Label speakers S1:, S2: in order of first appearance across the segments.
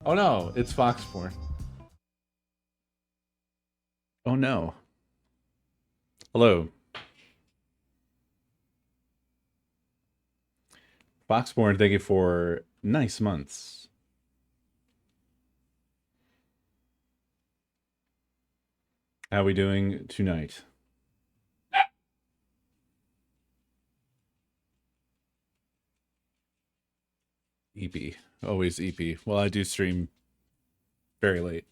S1: Oh no, it's Foxporn. Oh no. Hello. Foxborn, thank you for nice months. How are we doing tonight? EP. Always EP. Well, I do stream very late.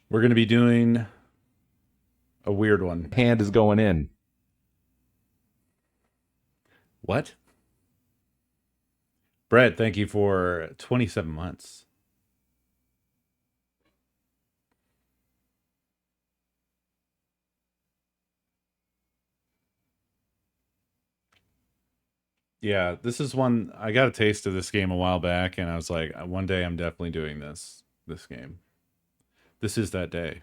S1: We're going to be doing a weird one.
S2: Hand is going in.
S1: What? Brett, thank you for 27 months. Yeah, this is one I got a taste of this game a while back, and I was like, one day I'm definitely doing this game. This is that day.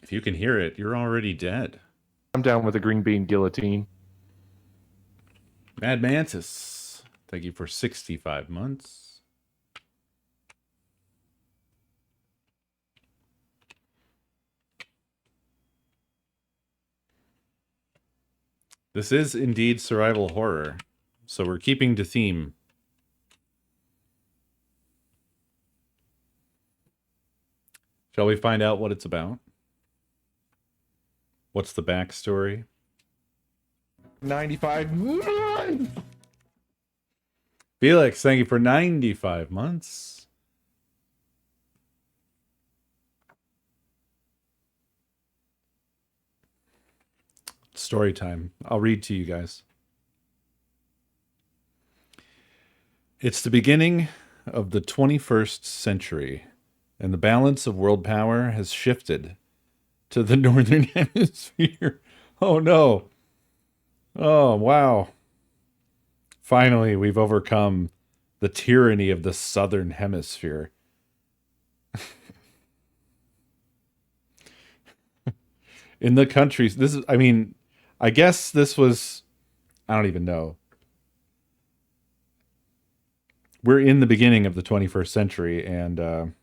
S1: If you can hear it, you're already dead.
S2: I'm down with a green bean guillotine.
S1: Mad Mantis, thank you for 65 months. This is indeed survival horror, so we're keeping to theme. Shall we find out what it's about? What's the backstory?
S2: 95.
S1: Felix, thank you for 95 months. Story time. I'll read to you guys. It's the beginning of the 21st century, and the balance of world power has shifted to the northern hemisphere. Oh no. Oh, wow. Finally, we've overcome the tyranny of the southern hemisphere. In the countries, this is, I mean, I guess this was, I don't even know. We're in the beginning of the 21st century, and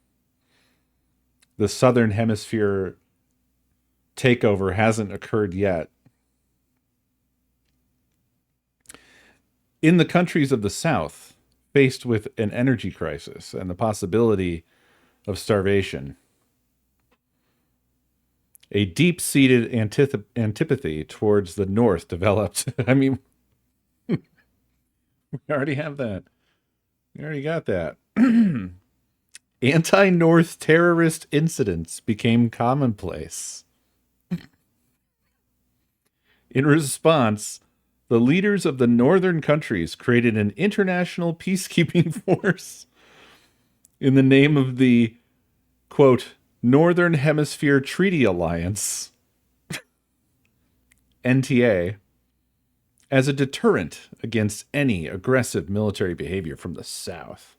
S1: the southern hemisphere takeover hasn't occurred yet. In the countries of the South, faced with an energy crisis and the possibility of starvation, a deep-seated antipathy towards the North developed. I mean, we already have that. We already got that. Anti-North terrorist incidents became commonplace. In response, the leaders of the northern countries created an international peacekeeping force in the name of the, quote, Northern Hemisphere Treaty Alliance, NTA, as a deterrent against any aggressive military behavior from the South.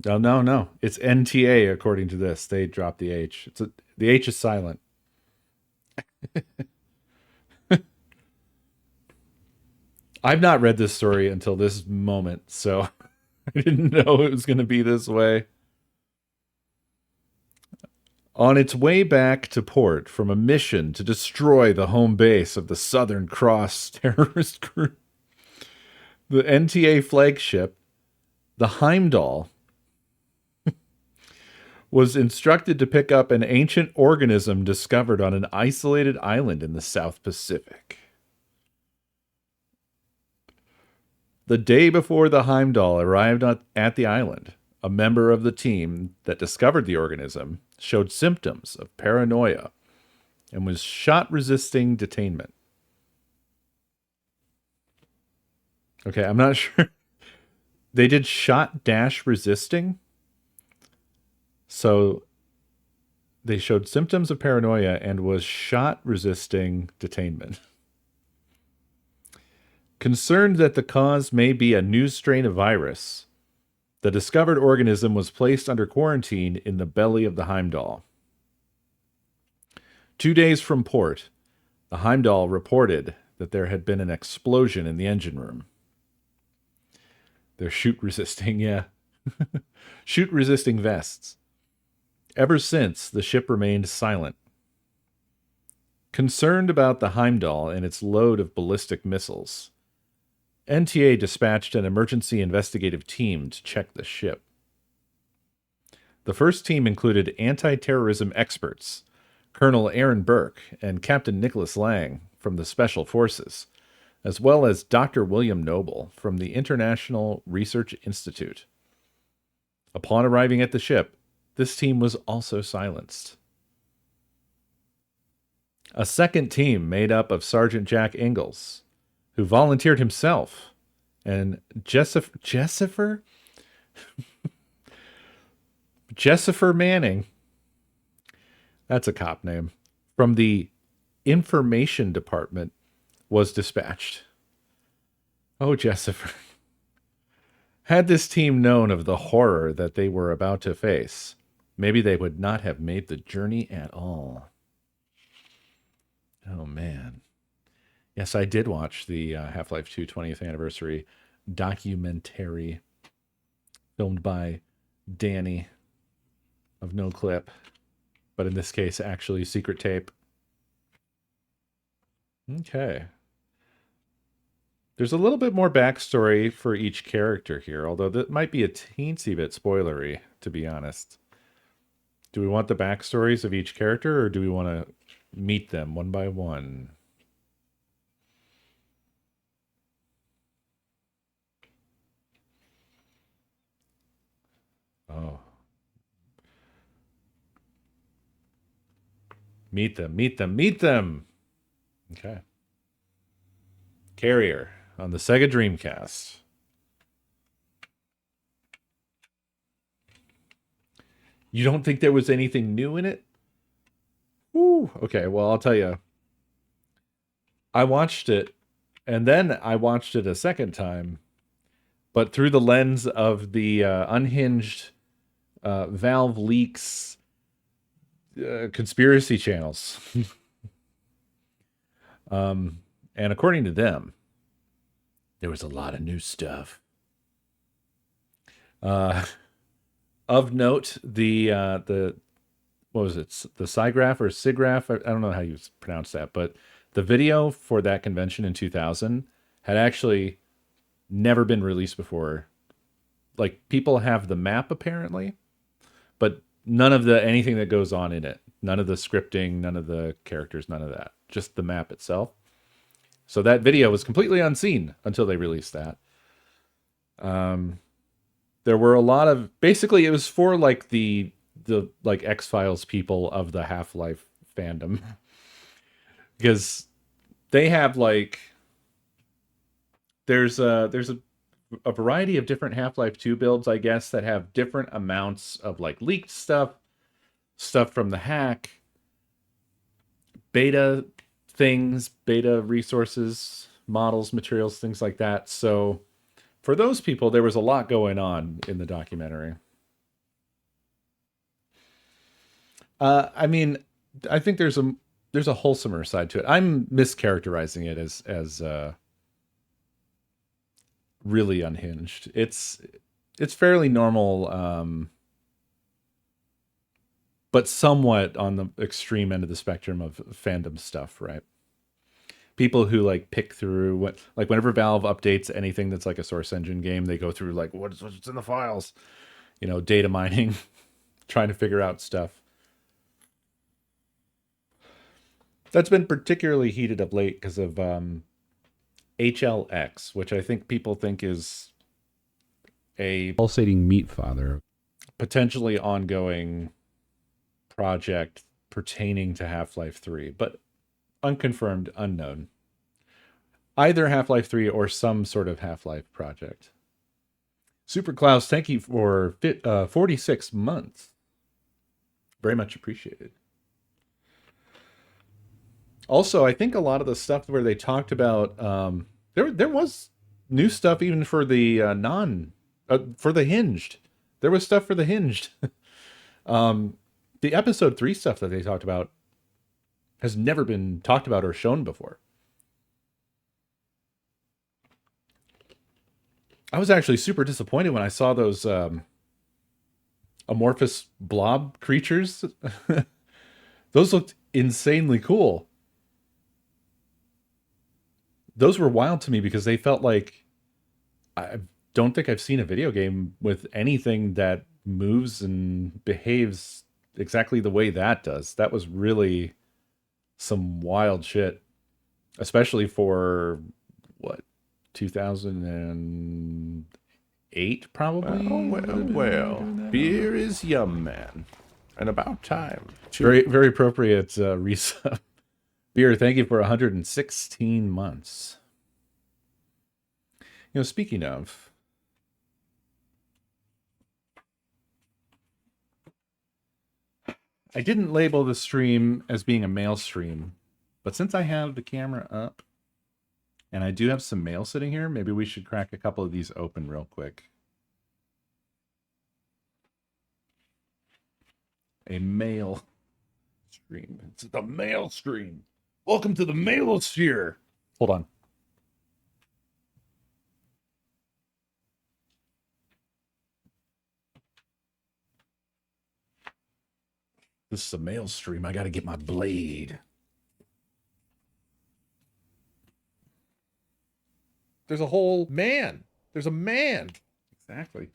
S1: No. It's NTA according to this. They dropped the H. The H is silent. I've not read this story until this moment, so I didn't know it was going to be this way. On its way back to port from a mission to destroy the home base of the Southern Cross terrorist group, the NTA flagship, the Heimdall, was instructed to pick up an ancient organism discovered on an isolated island in the South Pacific. The day before the Heimdall arrived at the island, a member of the team that discovered the organism showed symptoms of paranoia and was shot-resisting detainment. Okay, I'm not sure. They did shot-resisting. So they showed symptoms of paranoia and was shot-resisting detainment. Concerned that the cause may be a new strain of virus, the discovered organism was placed under quarantine in the belly of the Heimdall. 2 days from port, the Heimdall reported that there had been an explosion in the engine room. They're shoot resisting, yeah. Shoot resisting vests. Ever since, the ship remained silent. Concerned about the Heimdall and its load of ballistic missiles, NTA dispatched an emergency investigative team to check the ship. The first team included anti-terrorism experts, Colonel Aaron Burke and Captain Nicholas Lang from the Special Forces, as well as Dr. William Noble from the International Research Institute. Upon arriving at the ship, this team was also silenced. A second team made up of Sergeant Jack Ingalls, who volunteered himself, and Jessifer Manning, that's a cop name, from the Information Department was dispatched. Oh, Jessifer. Had this team known of the horror that they were about to face, maybe they would not have made the journey at all. Oh, man. Yes, I did watch the Half-Life 2 20th anniversary documentary filmed by Danny of No Clip, but in this case, actually secret tape. Okay. There's a little bit more backstory for each character here, although that might be a teensy bit spoilery, to be honest. Do we want the backstories of each character, or do we want to meet them one by one? Oh. Meet them, meet them, meet them! Okay. Carrier on the Sega Dreamcast. You don't think there was anything new in it? Woo. Okay, well, I'll tell you. I watched it, and then I watched it a second time, but through the lens of the unhinged Valve leaks conspiracy channels. And according to them, there was a lot of new stuff. Of note, the what was it? The SIGGRAPH or SIGGRAPH? I don't know how you pronounce that, but the video for that convention in 2000 had actually never been released before. Like, people have the map apparently, but none of the anything that goes on in it. None of the scripting, none of the characters, none of that. Just the map itself. So that video was completely unseen until they released that. There were a lot of, basically it was for like the like X-Files people of the Half-Life fandom. Because they have like there's a variety of different Half-Life 2 builds, I guess, that have different amounts of like leaked stuff from the hack, beta things, beta resources, models, materials, things like that. So for those people, there was a lot going on in the documentary. I mean, I think there's a wholesomer side to it. I'm mischaracterizing it as really unhinged. It's fairly normal, but somewhat on the extreme end of the spectrum of fandom stuff, right? People who like pick through what, like whenever Valve updates anything that's like a Source Engine game, they go through like what's in the files, data mining, trying to figure out stuff. That's been particularly heated of late because of HLX, which I think people think is a
S3: pulsating meat father,
S1: potentially ongoing project pertaining to Half-Life 3, but unconfirmed, unknown. Either Half-Life 3 or some sort of Half-Life project. Super Klaus, thank you for 46 months. Very much appreciated. Also, I think a lot of the stuff where they talked about There was new stuff even for the for the hinged. There was stuff for the hinged. The episode 3 stuff that they talked about has never been talked about or shown before. I was actually super disappointed when I saw those amorphous blob creatures. Those looked insanely cool. Those were wild to me because they felt like I don't think I've seen a video game with anything that moves and behaves exactly the way that does. That was really some wild shit, especially for what 2008 probably.
S3: Beer is yum, man. And about time.
S1: Very appropriate resub. Beer, thank you for 116 months. You know, speaking of, I didn't label the stream as being a mail stream, but since I have the camera up and I do have some mail sitting here, maybe we should crack a couple of these open real quick. A mail stream. It's the mail stream. Welcome to the mailosphere. Hold on. This is a mail stream. I got to get my blade.
S3: There's a whole man. There's a man.
S1: Exactly.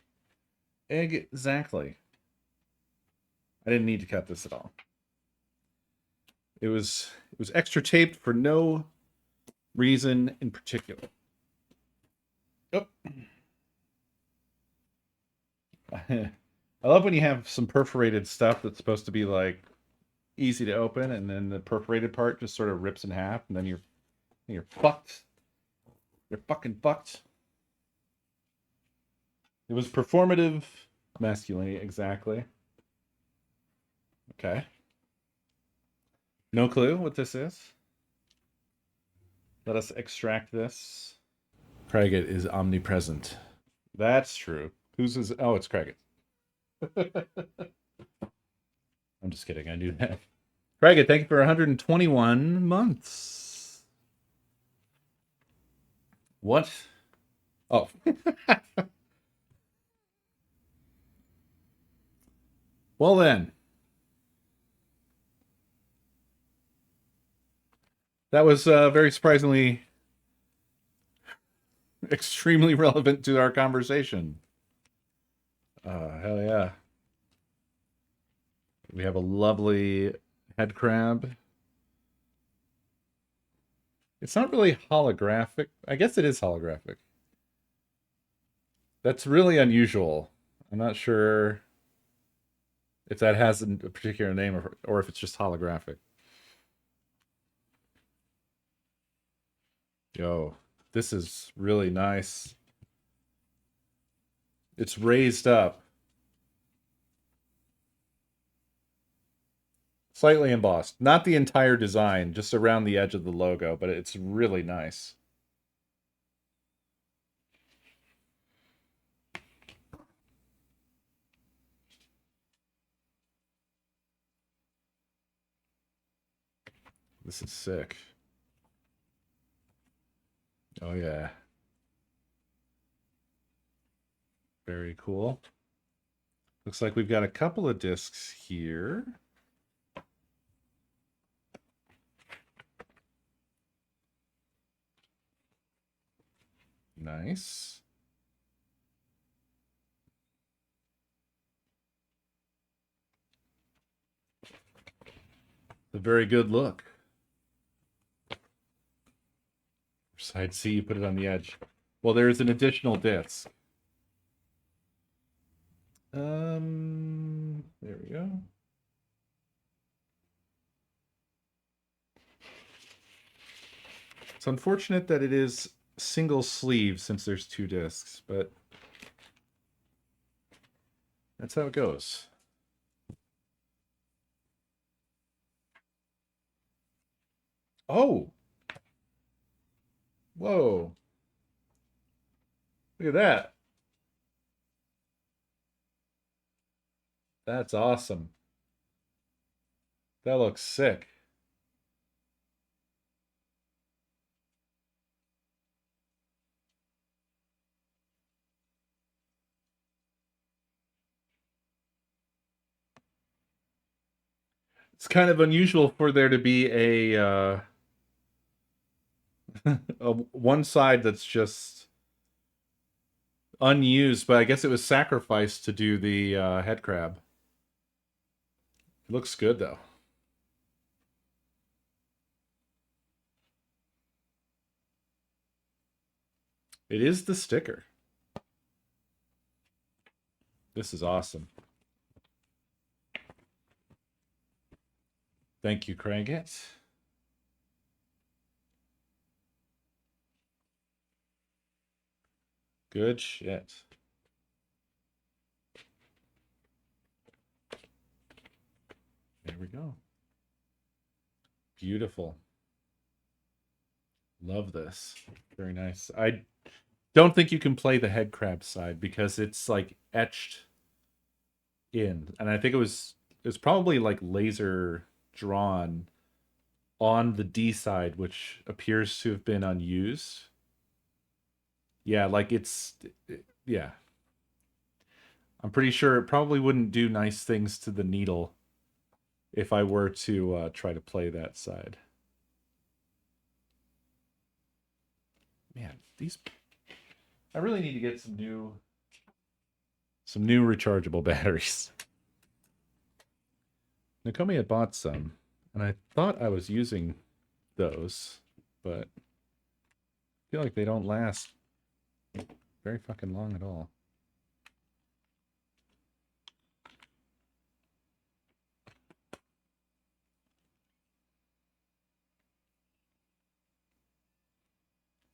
S1: Exactly. I didn't need to cut this at all. It was extra taped for no reason in particular. Oh. I love when you have some perforated stuff that's supposed to be like easy to open, and then the perforated part just sort of rips in half, and then you're fucked. You're fucking fucked. It was performative masculinity, exactly. Okay. No clue what this is. Let us extract this. Cragget is omnipresent. That's true. Whose is? Oh, it's Cragget. I'm just kidding. I knew that. Cragget, thank you for 121 months. What? Oh. Well then. That was very surprisingly extremely relevant to our conversation. Hell yeah. We have a lovely head crab. It's not really holographic. I guess it is holographic. That's really unusual. I'm not sure if that has a particular name or if it's just holographic. Yo, this is really nice. It's raised up. Slightly embossed. Not the entire design, just around the edge of the logo, but it's really nice. This is sick. Oh yeah. Very cool. Looks like we've got a couple of discs here. Nice. A very good look. Side C, you put it on the edge. Well, there's an additional disc. There we go. It's unfortunate that it is single sleeve since there's 2 discs, but that's how it goes. Oh! Whoa. Look at that. That's awesome. That looks sick. It's kind of unusual for there to be a one side that's just unused, but I guess it was sacrificed to do the head crab. It looks good though. It is the sticker. This is awesome. Thank you, Craigit. Good shit. There we go. Beautiful. Love this. Very nice. I don't think you can play the head crab side because it's like etched in. And I think it was probably like laser drawn on the D side, which appears to have been unused. Yeah, like yeah. I'm pretty sure it probably wouldn't do nice things to the needle if I were to try to play that side. Man, these I really need to get some new rechargeable batteries. Nakomi had bought some, and I thought I was using those, but I feel like they don't last very fucking long at all.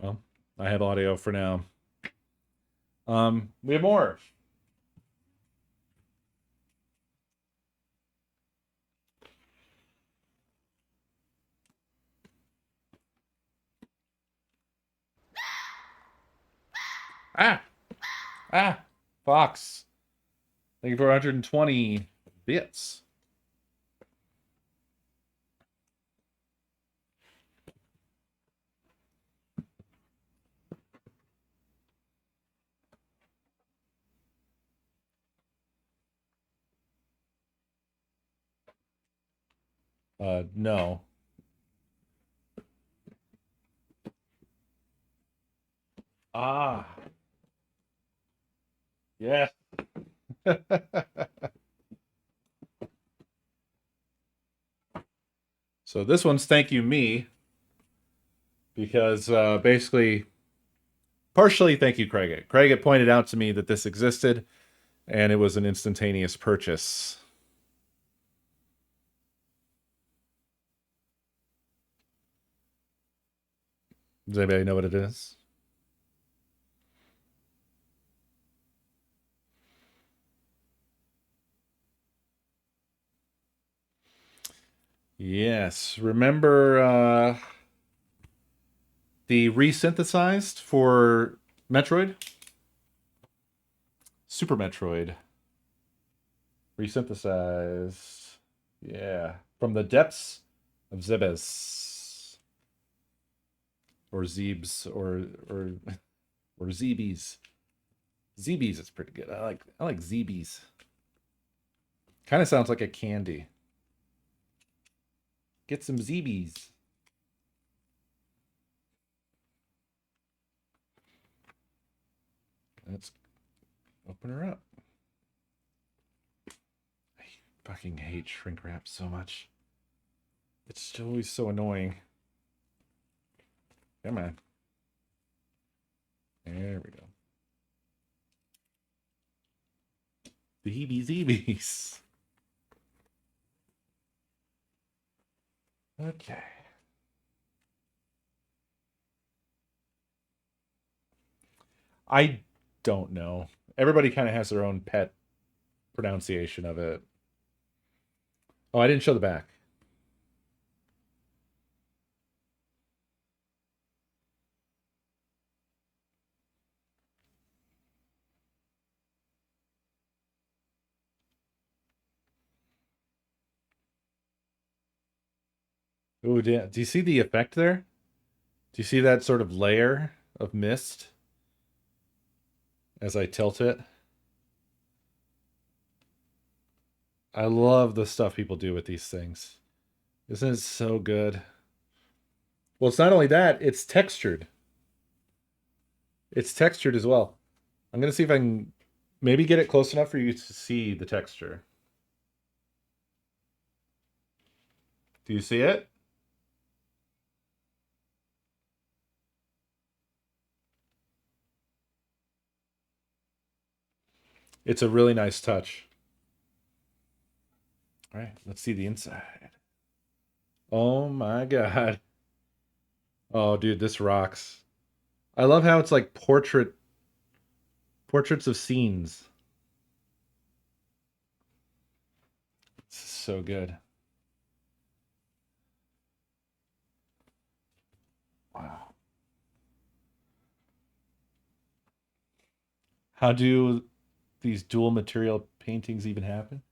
S1: Well, I have audio for now. We have more. Ah! Ah! Fox. Thank you for 120 bits. No. Ah. Yes. So this one's thank you me because basically partially thank you Craig. Craig had pointed out to me that this existed and it was an instantaneous purchase. Does anybody know what it is? Yes. Remember the resynthesized for Metroid? Super Metroid. Resynthesized. Yeah. From the depths of Zebes. Or Zebes. Or Zebes. Zebes is pretty good. I like Zebes. Kind of sounds like a candy. Get some Zebes. Let's open her up. I fucking hate shrink wrap so much. It's always so annoying. Come on. There we go. The heebie-jeebies. Okay. I don't know. Everybody kind of has their own pet pronunciation of it. Oh, I didn't show the back. Oh, do you see the effect there? Do you see that sort of layer of mist as I tilt it? I love the stuff people do with these things. Isn't it so good? Well, it's not only that, it's textured. It's textured as well. I'm going to see if I can maybe get it close enough for you to see the texture. Do you see it? It's a really nice touch. All right, let's see the inside. Oh my God. Oh, dude, this rocks. I love how it's like portraits of scenes. It's so good. Wow. How do these dual material paintings even happen?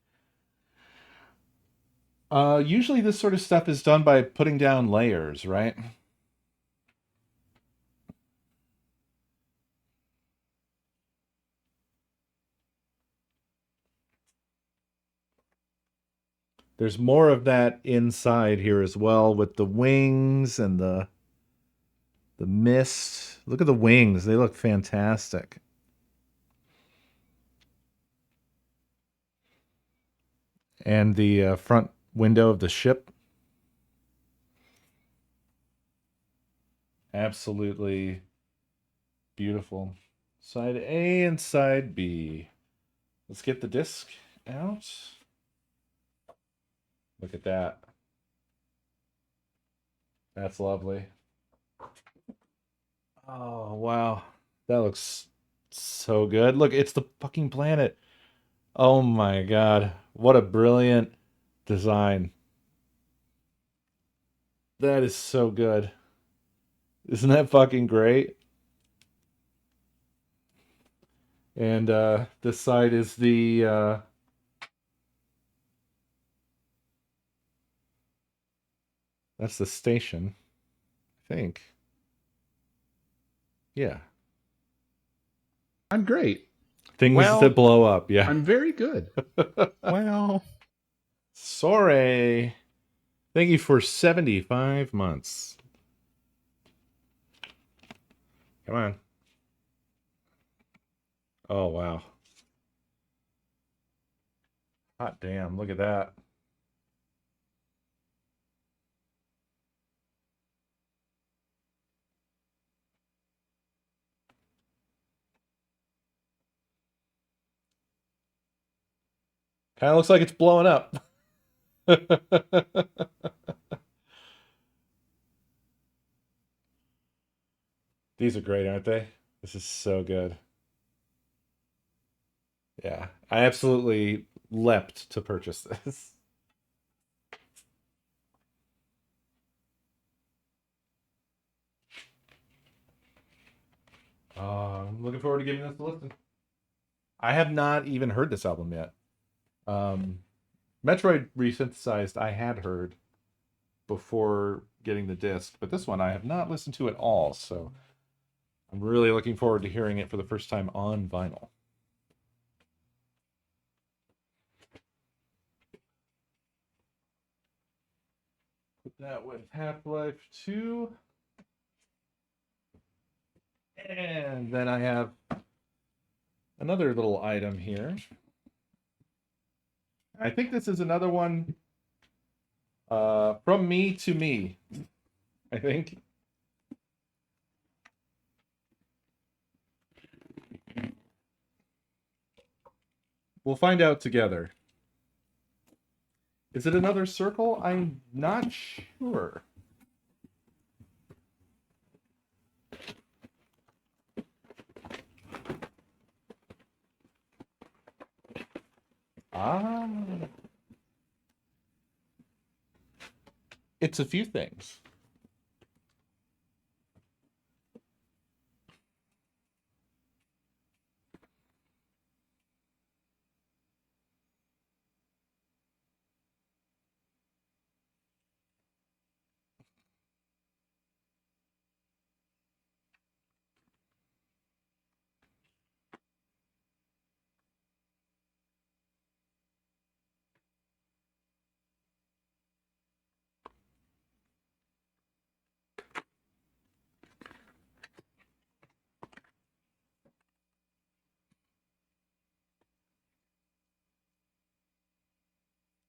S1: Usually this sort of stuff is done by putting down layers, right? There's more of that inside here as well with the wings and the mist. Look at the wings. They look fantastic. And the front window of the ship. Absolutely beautiful. Side A and side B. Let's get the disc out. Look at that. That's lovely. Oh, wow. That looks so good. Look, it's the fucking planet. Oh my God. What a brilliant design. That is so good. Isn't that fucking great? And this side is that's the station, I think. Yeah.
S3: I'm great.
S1: Things
S3: Well,
S1: that blow up. Yeah.
S3: I'm very good. Well,
S1: Sorry. Thank you for 75 months. Come on. Oh, wow. Hot damn. Look at that. Kind of looks like it's blowing up. These are great, aren't they? This is so good. Yeah. I absolutely leapt to purchase this. I'm looking forward to giving this a listen. I have not even heard this album yet. Metroid Resynthesized I had heard before getting the disc, but this one I have not listened to at all, so I'm really looking forward to hearing it for the first time on vinyl. Put that with Half-Life 2. And then I have another little item here. I think this is another one from me to me, I think. We'll find out together. Is it another circle? I'm not sure. Ah. It's a few things.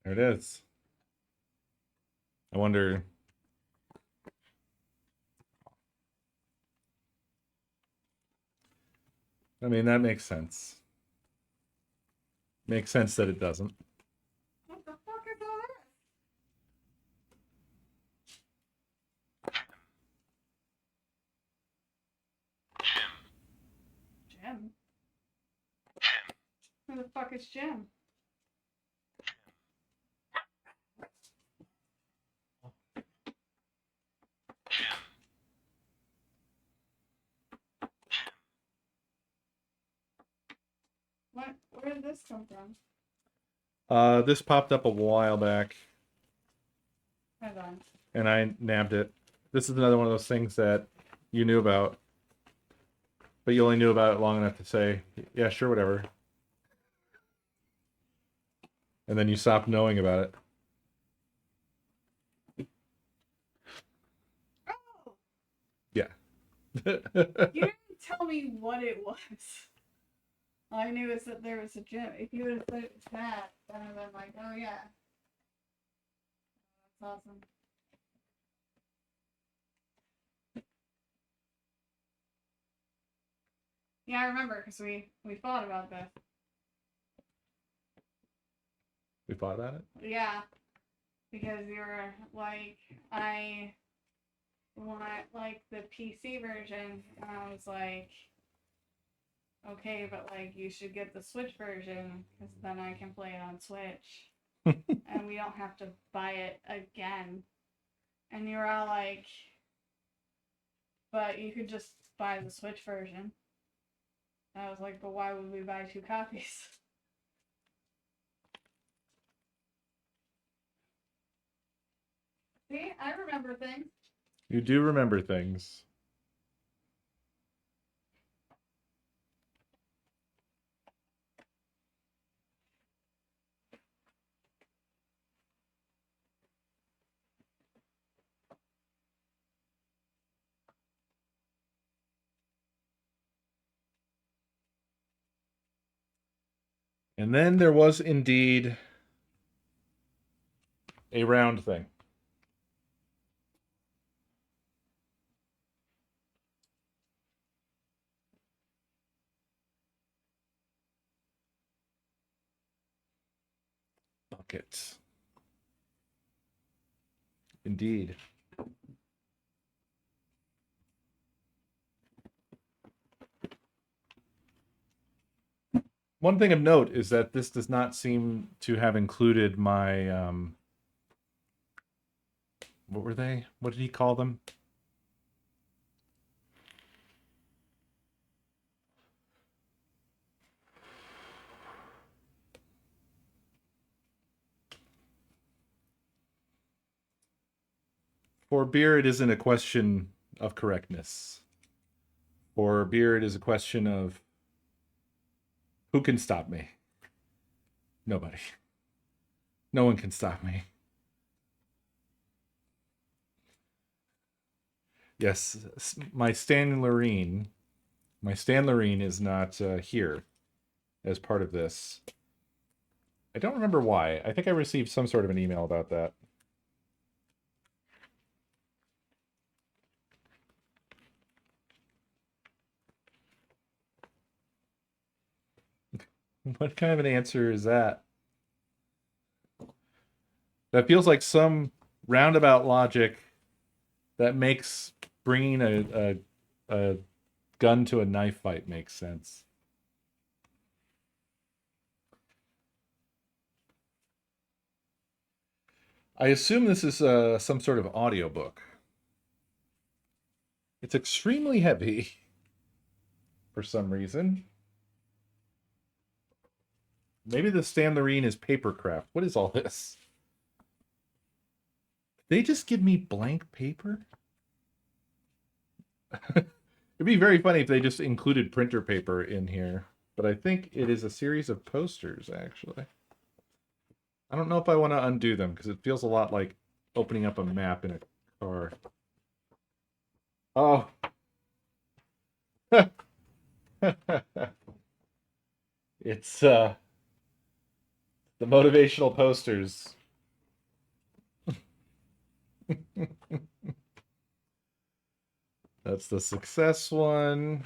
S1: There it is. I wonder. I mean, that makes sense. Makes sense that it doesn't.
S4: What the fuck is all this? Jim? Who the fuck is Jim? What? Where did this come from?
S1: This popped up a while back,
S4: Hold on.
S1: and I nabbed it. This is another one of those things that you knew about, but you only knew about it long enough to say, yeah, sure, whatever. And then you stopped knowing about it.
S4: Oh!
S1: Yeah.
S4: You didn't tell me what it was. All I knew is that there was a gym. If you would have said it was that, then I would have been like, oh yeah. That's awesome. Yeah, I remember because we thought about this.
S1: We thought about it?
S4: Yeah, because you were like, I want like the PC version, and I was like, okay, but like you should get the Switch version because then I can play it on Switch, and we don't have to buy it again. And you were all like, but you could just buy the Switch version. And I was like, but why would we buy 2 copies? See, I remember things.
S1: You do remember things. And then there was indeed a round thing. Buckets. Indeed. One thing of note is that this does not seem to have included my what were they? What did he call them? For beer, it isn't a question of correctness. For beer, it is a question of who can stop me? Nobody. No one can stop me. Yes, my Stan Loreen is not here as part of this. I don't remember why. I think I received some sort of an email about that. What kind of an answer is that? That feels like some roundabout logic that makes bringing a gun to a knife fight makes sense. I assume this is some sort of audiobook. It's extremely heavy for some reason. Maybe the Stan Loreen is papercraft. What is all this? They just give me blank paper? It'd be very funny if they just included printer paper in here. But I think it is a series of posters, actually. I don't know if I want to undo them, because it feels a lot like opening up a map in a car. Oh. It's, the motivational posters
S3: That's the success one.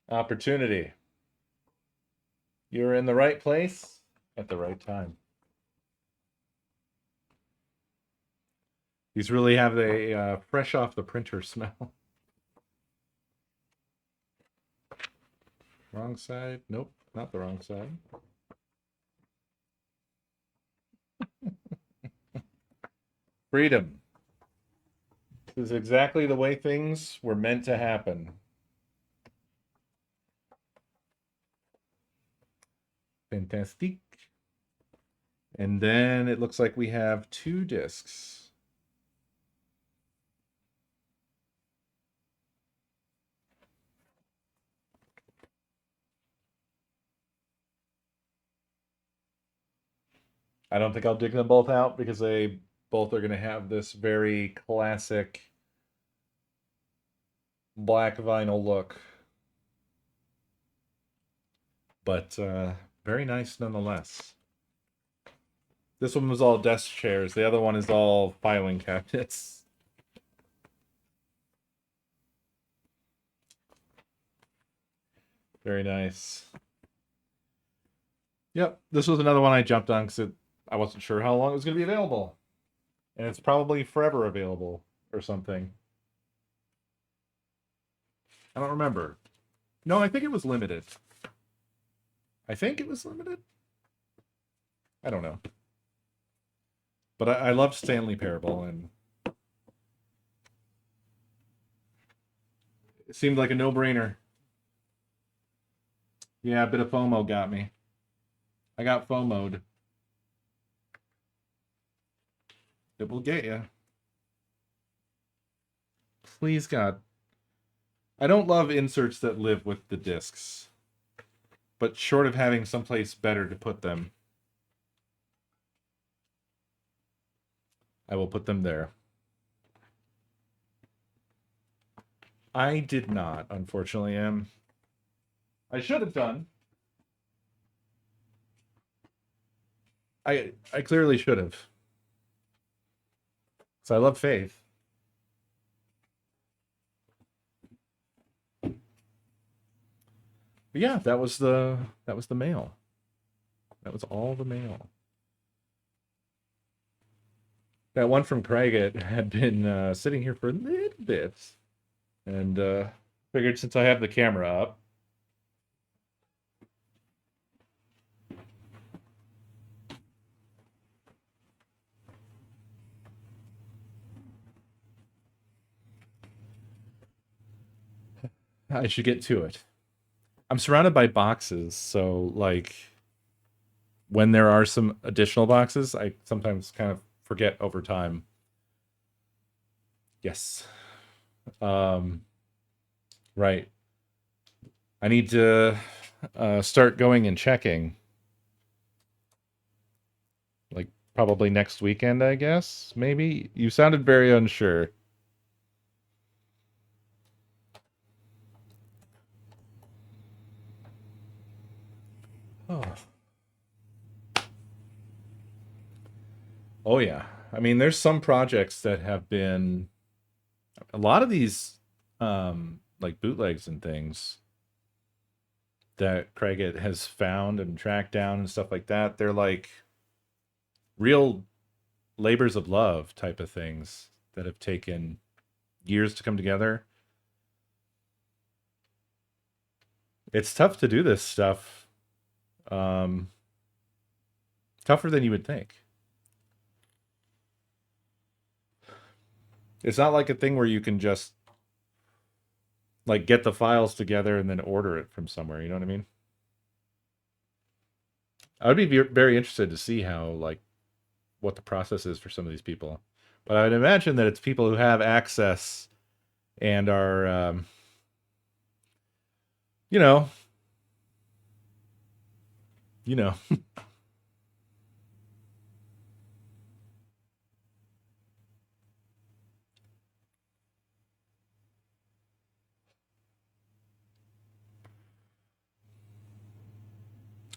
S3: Opportunity. You're in the right place at the right time. These really have a fresh off the printer smell. Wrong side? Nope, not the wrong side. Freedom. This is exactly the way things were meant to happen. Fantastic. And then it looks like we have 2 discs. I don't think I'll dig them both out because they both are going to have this very classic black vinyl look. But very nice nonetheless. This one was all desk chairs. The other one is all filing cabinets. Very nice. Yep, this was another one I jumped on because I wasn't sure how long it was going to be available. And it's probably forever available or something. I don't remember. No, I think it was limited. I think it was limited. I don't know. But I loved Stanley Parable, and it seemed like a no-brainer. Yeah, a bit of FOMO got me. I got FOMO'd. It will get you. Please, God. I don't love inserts that live with the discs. But short of having someplace better to put them, I will put them there. I did not, unfortunately, Em. I should have done. I clearly should have. So I love Faith. But yeah, that was the mail. That was all the mail. That one from Craig had been sitting here for a little bit, and figured since I have the camera up, I should get to it. I'm surrounded by boxes, so like when there are some additional boxes, I sometimes kind of forget over time. Yes. Right. I need to start going and checking. Like probably next weekend, I guess. Maybe. You sounded very unsure. Oh. Oh yeah. I mean, there's some projects that have been a lot of these like bootlegs and things that Craig has found and tracked down and stuff like that. They're like real labors of love type of things that have taken years to come together. It's tough to do this stuff. Tougher than you would think. It's not like a thing where you can just like get the files together and then order it from somewhere. You know what I mean? I would be very interested to see how like what the process is for some of these people. But I would imagine that it's people who have access and are, you know, you know.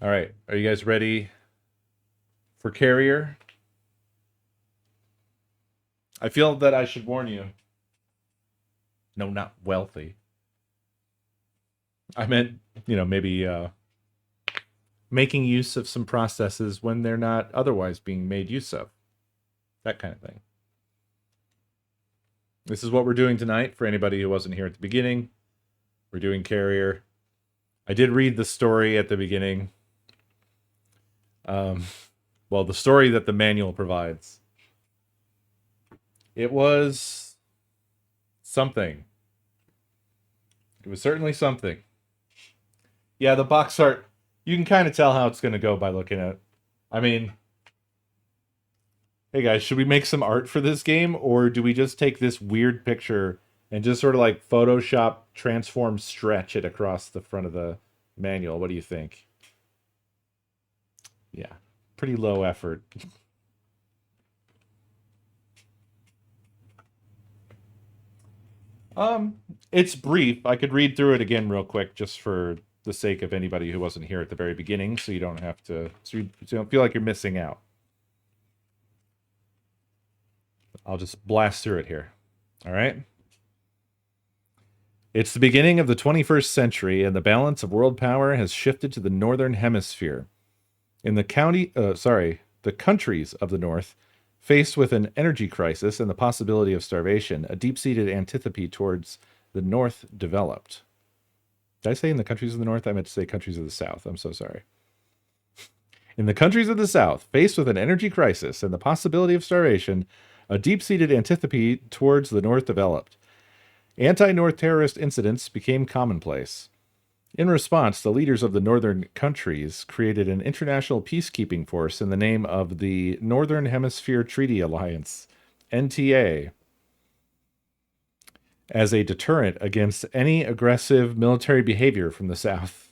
S3: All right. Are you guys ready for Carrier? I feel that I should warn you. No, not wealthy. I meant, maybe making use of some processes when they're not otherwise being made use of. That kind of thing. This is what we're doing tonight for anybody who wasn't here at the beginning. We're doing Carrier. I did read the story at the beginning. Well, the story that the manual provides. It was something. It was certainly something. Yeah, the box art, you can kind of tell how it's going to go by looking at it. I mean, hey guys, should we make some art for this game, or do we just take this weird picture and just sort of like Photoshop, transform, stretch it across the front of the manual? What do you think? Yeah, pretty low effort. It's brief. I could read through it again real quick just for the sake of anybody who wasn't here at the very beginning, so you don't have to, so you don't feel like you're missing out. I'll just blast through it here. All right. It's the beginning of the 21st century, and the balance of world power has shifted to the northern hemisphere. In the countries of the north, faced with an energy crisis and the possibility of starvation, a deep-seated antipathy towards the north developed. Did I say in the countries of the north? I meant to say countries of the south. I'm so sorry. In the countries of the south, faced with an energy crisis and the possibility of starvation, a deep-seated antipathy towards the north developed. Anti-North terrorist incidents became commonplace. In response, the leaders of the northern countries created an international peacekeeping force in the name of the Northern Hemisphere Treaty Alliance, NTA, as a deterrent against any aggressive military behavior from the south.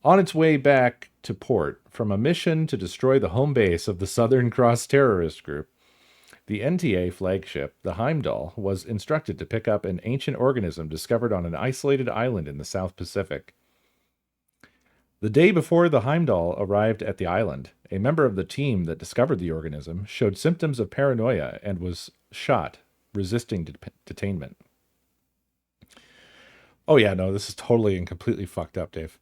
S3: On its way back to port from a mission to destroy the home base of the Southern Cross terrorist group, the NTA flagship, the Heimdall, was instructed to pick up an ancient organism discovered on an isolated island in the South Pacific. The day before the Heimdall arrived at the island, a member of the team that discovered the organism showed symptoms of paranoia and was shot, resisting detainment. Oh yeah, no, this is totally and completely fucked up, Dave.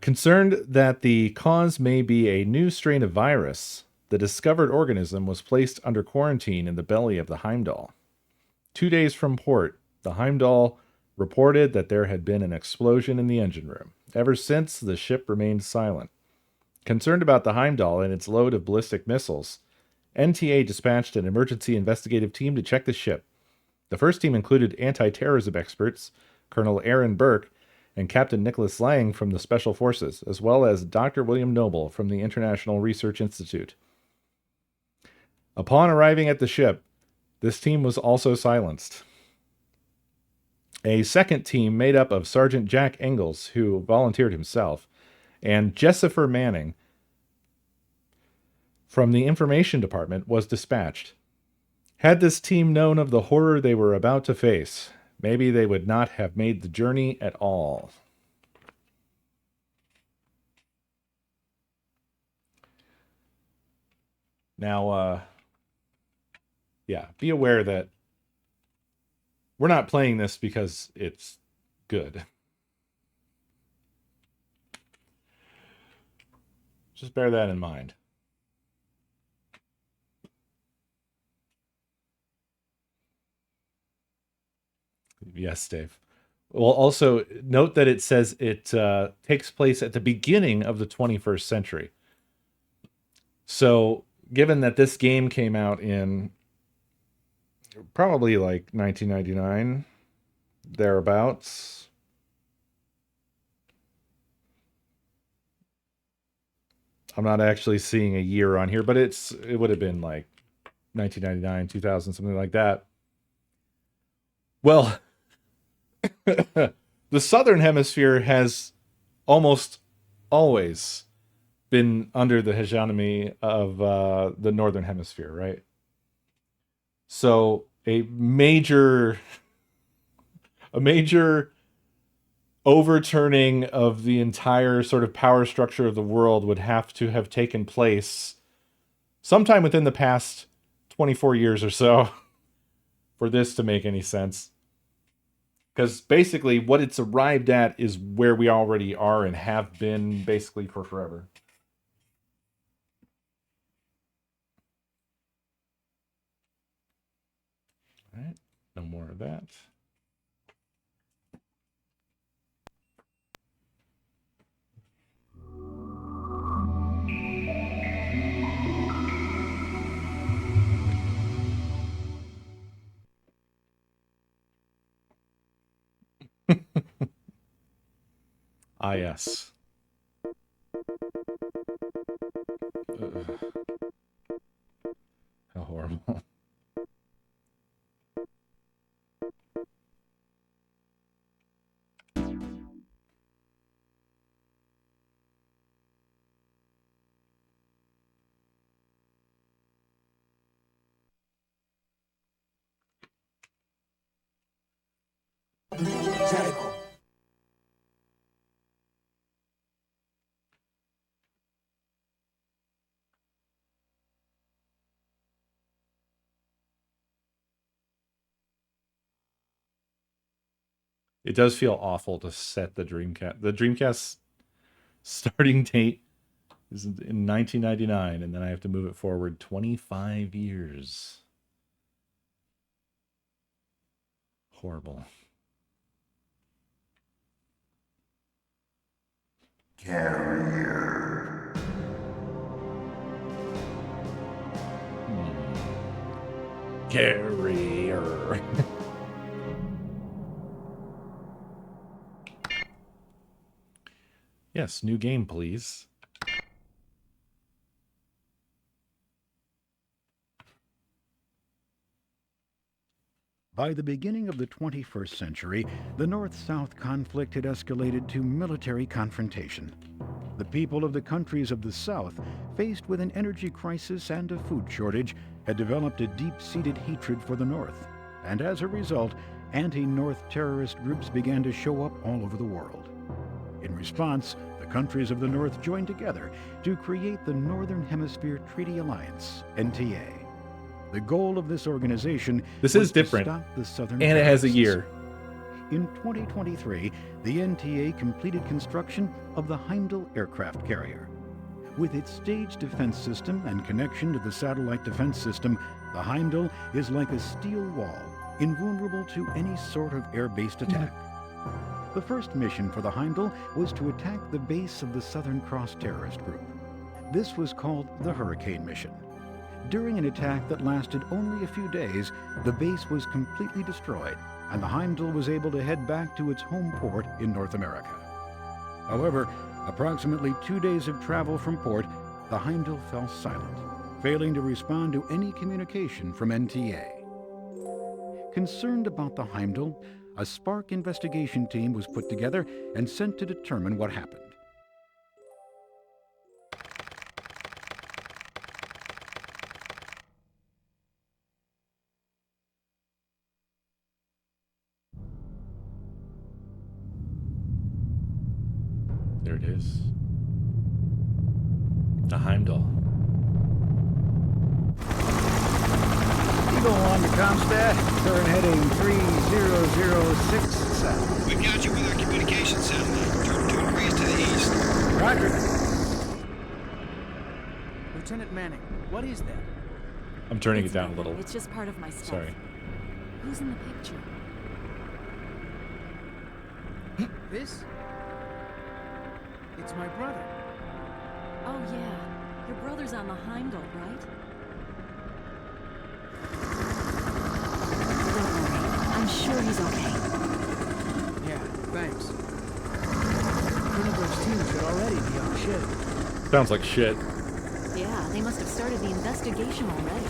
S3: Concerned that the cause may be a new strain of virus, the discovered organism was placed under quarantine in the belly of the Heimdall. 2 days from port, the Heimdall reported that there had been an explosion in the engine room. Ever since, the ship remained silent. Concerned about the Heimdall and its load of ballistic missiles, NTA dispatched an emergency investigative team to check the ship. The first team included anti-terrorism experts, Colonel Aaron Burke, and Captain Nicholas Lang from the Special Forces, as well as Dr. William Noble from the International Research Institute. Upon arriving at the ship, this team was also silenced. A second team made up of Sergeant Jack Engels, who volunteered himself, and Jessifer Manning from the Information Department was dispatched. Had this team known of the horror they were about to face, maybe they would not have made the journey at all. Now, yeah, be aware that we're not playing this because it's good. Just bear that in mind. Yes, Dave. Well, also note that it says it takes place at the beginning of the 21st century. So, given that this game came out in probably like 1999, thereabouts. I'm not actually seeing a year on here, but it would have been like 1999, 2000, something like that. Well, the Southern Hemisphere has almost always been under the hegemony of the Northern Hemisphere, right? So a major overturning of the entire sort of power structure of the world would have to have taken place sometime within the past 24 years or so for this to make any sense. Because basically what it's arrived at is where we already are and have been basically for forever. All right, no more of that. Ah, yes. Ugh. How horrible. It does feel awful to set the Dreamcast. The Dreamcast starting date is in 1999, and then I have to move it forward 25 years. Horrible.
S5: Carrier.
S3: Carrier. Yes, new game, please.
S6: By the beginning of the 21st century, the North-South conflict had escalated to military confrontation. The people of the countries of the South, faced with an energy crisis and a food shortage, had developed a deep-seated hatred for the North. And as a result, anti-North terrorist groups began to show up all over the world. In response, the countries of the North joined together to create the Northern Hemisphere Treaty Alliance, NTA. The goal of this organization was to stop the Southern
S3: and it has a
S6: terrorists.
S3: year.
S6: In 2023, the NTA completed construction of the Heimdall aircraft carrier. With its stage defense system and connection to the satellite defense system, the Heimdall is like a steel wall, invulnerable to any sort of air-based attack. The first mission for the Heimdall was to attack the base of the Southern Cross terrorist group. This was called the Hurricane mission. During an attack that lasted only a few days, the base was completely destroyed, and the Heimdall was able to head back to its home port in North America. However, approximately 2 days of travel from port, the Heimdall fell silent, failing to respond to any communication from NTA. Concerned about the Heimdall, a Spark investigation team was put together and sent to determine what happened.
S3: There it is. The Heimdall.
S6: Eagle 1 to Comstat, current heading 3006 south.
S7: We've got you with our communication satellite. Turn 2 degrees to the east.
S6: Roger.
S8: Lieutenant Manning, what is that?
S3: I'm turning
S9: It's
S3: it down a
S9: nothing.
S3: little.
S9: It's just part of my stuff.
S3: Sorry.
S9: Who's in the picture?
S8: This? It's my brother.
S9: Oh yeah, your brother's on the Heimdall, right? Don't worry, I'm sure he's okay.
S8: Yeah, thanks. Kronenberg's team should already be on ship.
S3: Sounds like shit.
S9: Yeah, they must have started the investigation already.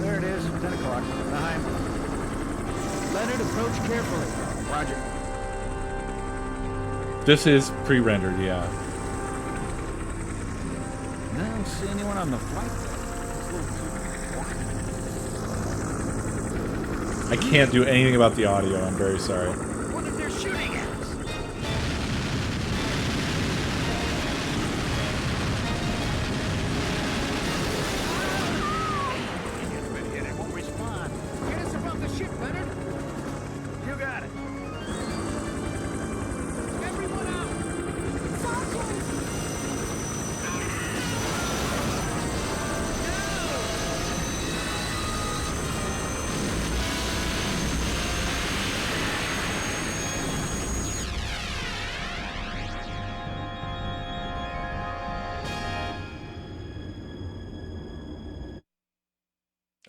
S6: There it is, 10 o'clock, the Heimdall.
S8: Let it approach carefully.
S6: Roger.
S3: This is pre-rendered, yeah.
S6: I don't see anyone on the flight deck.
S3: I can't do anything about the audio. I'm very sorry.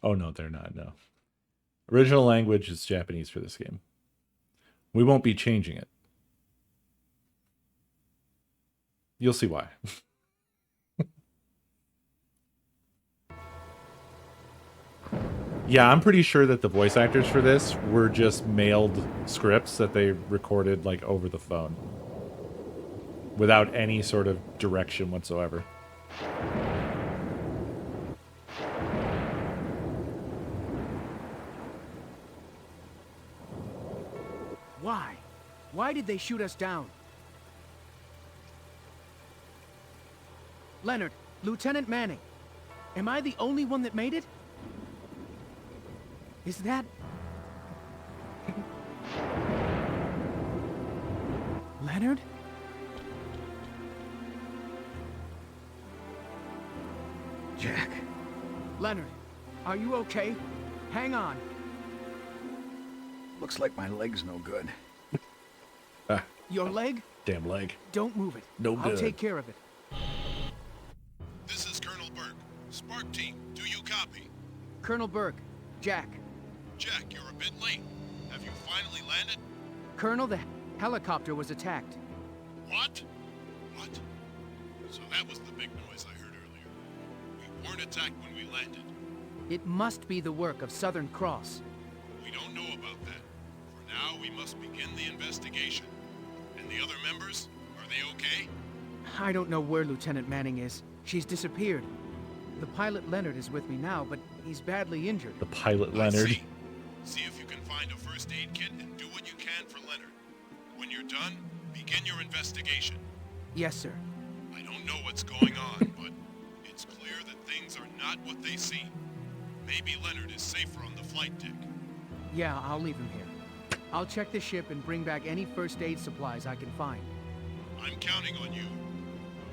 S3: Oh, no, they're not. No. Original language is Japanese for this game. We won't be changing it. You'll see why. Yeah, I'm pretty sure that the voice actors for this were just mailed scripts that they recorded like over the phone without any sort of direction whatsoever.
S8: Why? Why did they shoot us down? Leonard, Lieutenant Manning. Am I the only one that made it? Is that... Leonard?
S6: Jack.
S8: Leonard, are you okay? Hang on.
S6: Looks like my leg's no good.
S8: Your leg?
S3: Damn leg.
S8: Don't move it.
S3: No
S8: I'll
S3: good.
S8: take care of it.
S7: This is Colonel Burke. Spark team, do you copy?
S8: Colonel Burke, Jack.
S7: Jack, you're a bit late. Have you finally landed?
S8: Colonel, the helicopter was attacked.
S7: What? What? So that was the big noise I heard earlier. We weren't attacked when we landed.
S8: It must be the work of Southern Cross.
S7: We don't know about that. For now, we must begin the investigation. And the other members, are they okay?
S8: I don't know where Lieutenant Manning is. She's disappeared. The pilot Leonard is with me now, but he's badly injured.
S3: The pilot
S7: I
S3: Leonard.
S7: see. See if you can find a first aid kit and do what you can for Leonard. When you're done, begin your investigation.
S8: Yes, sir.
S7: I don't know what's going on, but it's clear that things are not what they seem. Maybe Leonard is safer on the flight deck.
S8: Yeah, I'll leave him here. I'll check the ship and bring back any first aid supplies I can find.
S7: I'm counting on you.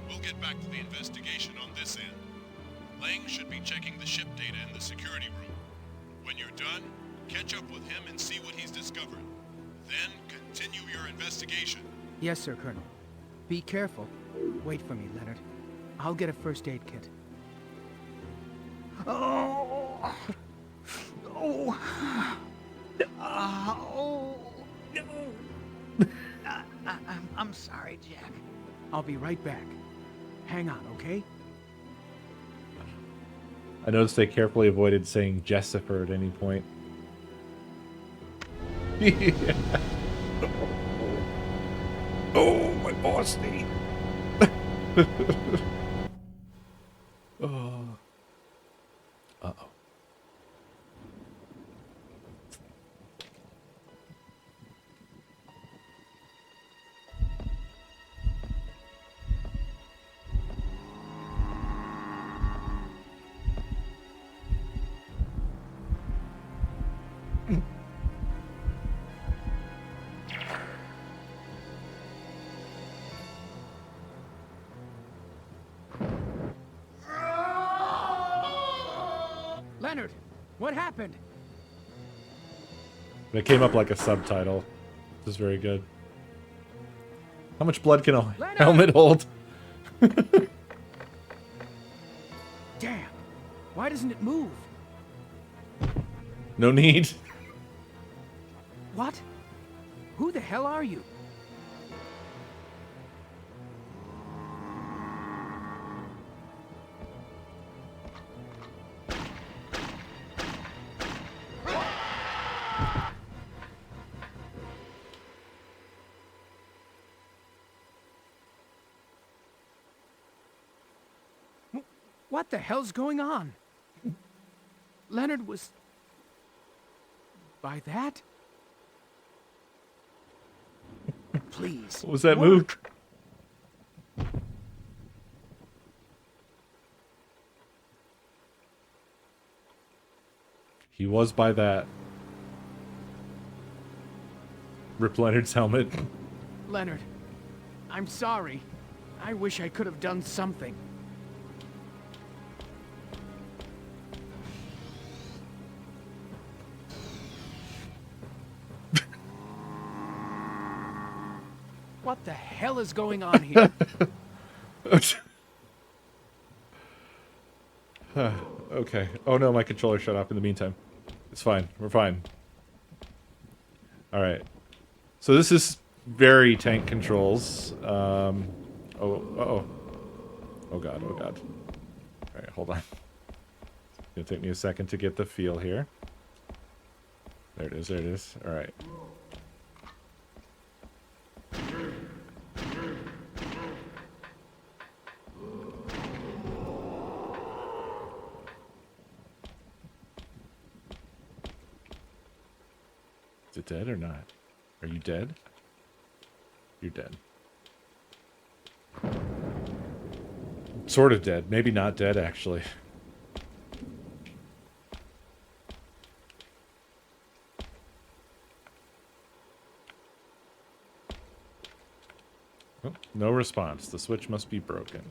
S7: We'll get back to the investigation on this end. Lang should be checking the ship data in the security room. When you're done, catch up with him and see what he's discovered. Then continue your investigation.
S8: Yes, sir, Colonel. Be careful. Wait for me, Leonard. I'll get a first aid kit.
S6: Oh. Oh. Oh. No. I'm sorry, Jack.
S8: I'll be right back. Hang on, okay?
S3: I noticed they carefully avoided saying Jessifer at any point.
S1: Oh, my boss knee. Oh. Uh-oh.
S8: Leonard, what happened?
S3: It came up like a subtitle. This is very good. How much blood can a
S8: Leonard!
S3: helmet hold?
S8: Damn. Why doesn't it move?
S3: No need.
S8: What? Who the hell are you? What the hell's going on? Leonard was... by that? Please.
S3: What was that
S8: work.
S3: move? He was by that. Rip Leonard's helmet.
S8: Leonard, I'm sorry. I wish I could have done something. What the hell is going on here?
S3: Okay. Oh no, my controller shut off in the meantime. It's fine. We're fine. All right. So this is very tank controls. Oh, uh-oh. Oh god, oh god. All right, hold on. It's gonna take me a second to get the feel here. There it is, there it is. All right. Is it dead or not? Are you dead? You're dead. Sort of dead. Maybe not dead, actually. Oh, no response. The switch must be broken.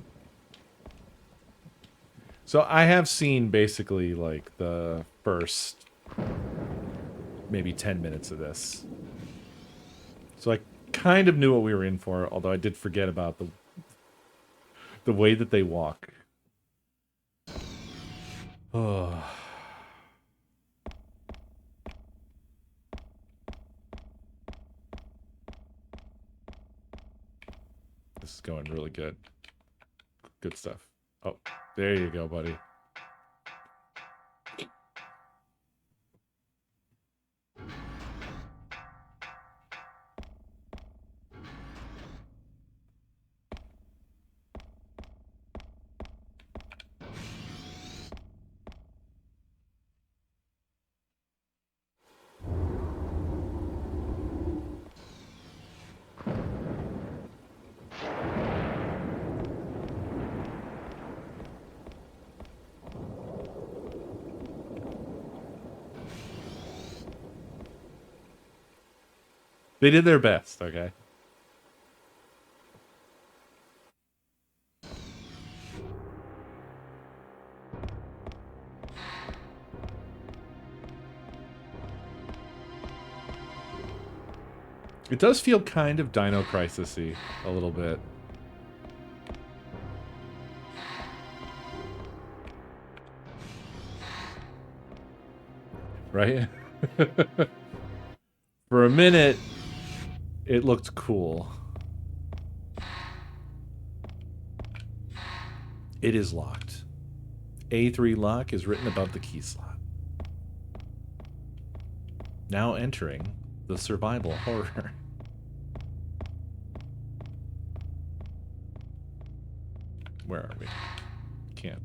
S3: So I have seen basically like the first maybe 10 minutes of this. So I kind of knew what we were in for, although I did forget about the way that they walk. Oh. This is going really good. Good stuff. Oh, there you go, buddy. They did their best, okay? It does feel kind of Dino Crisis-y a little bit. Right? For a minute, it looked cool. It is locked. A3 lock is written above the key slot. Now entering the survival horror. Where are we? Can't.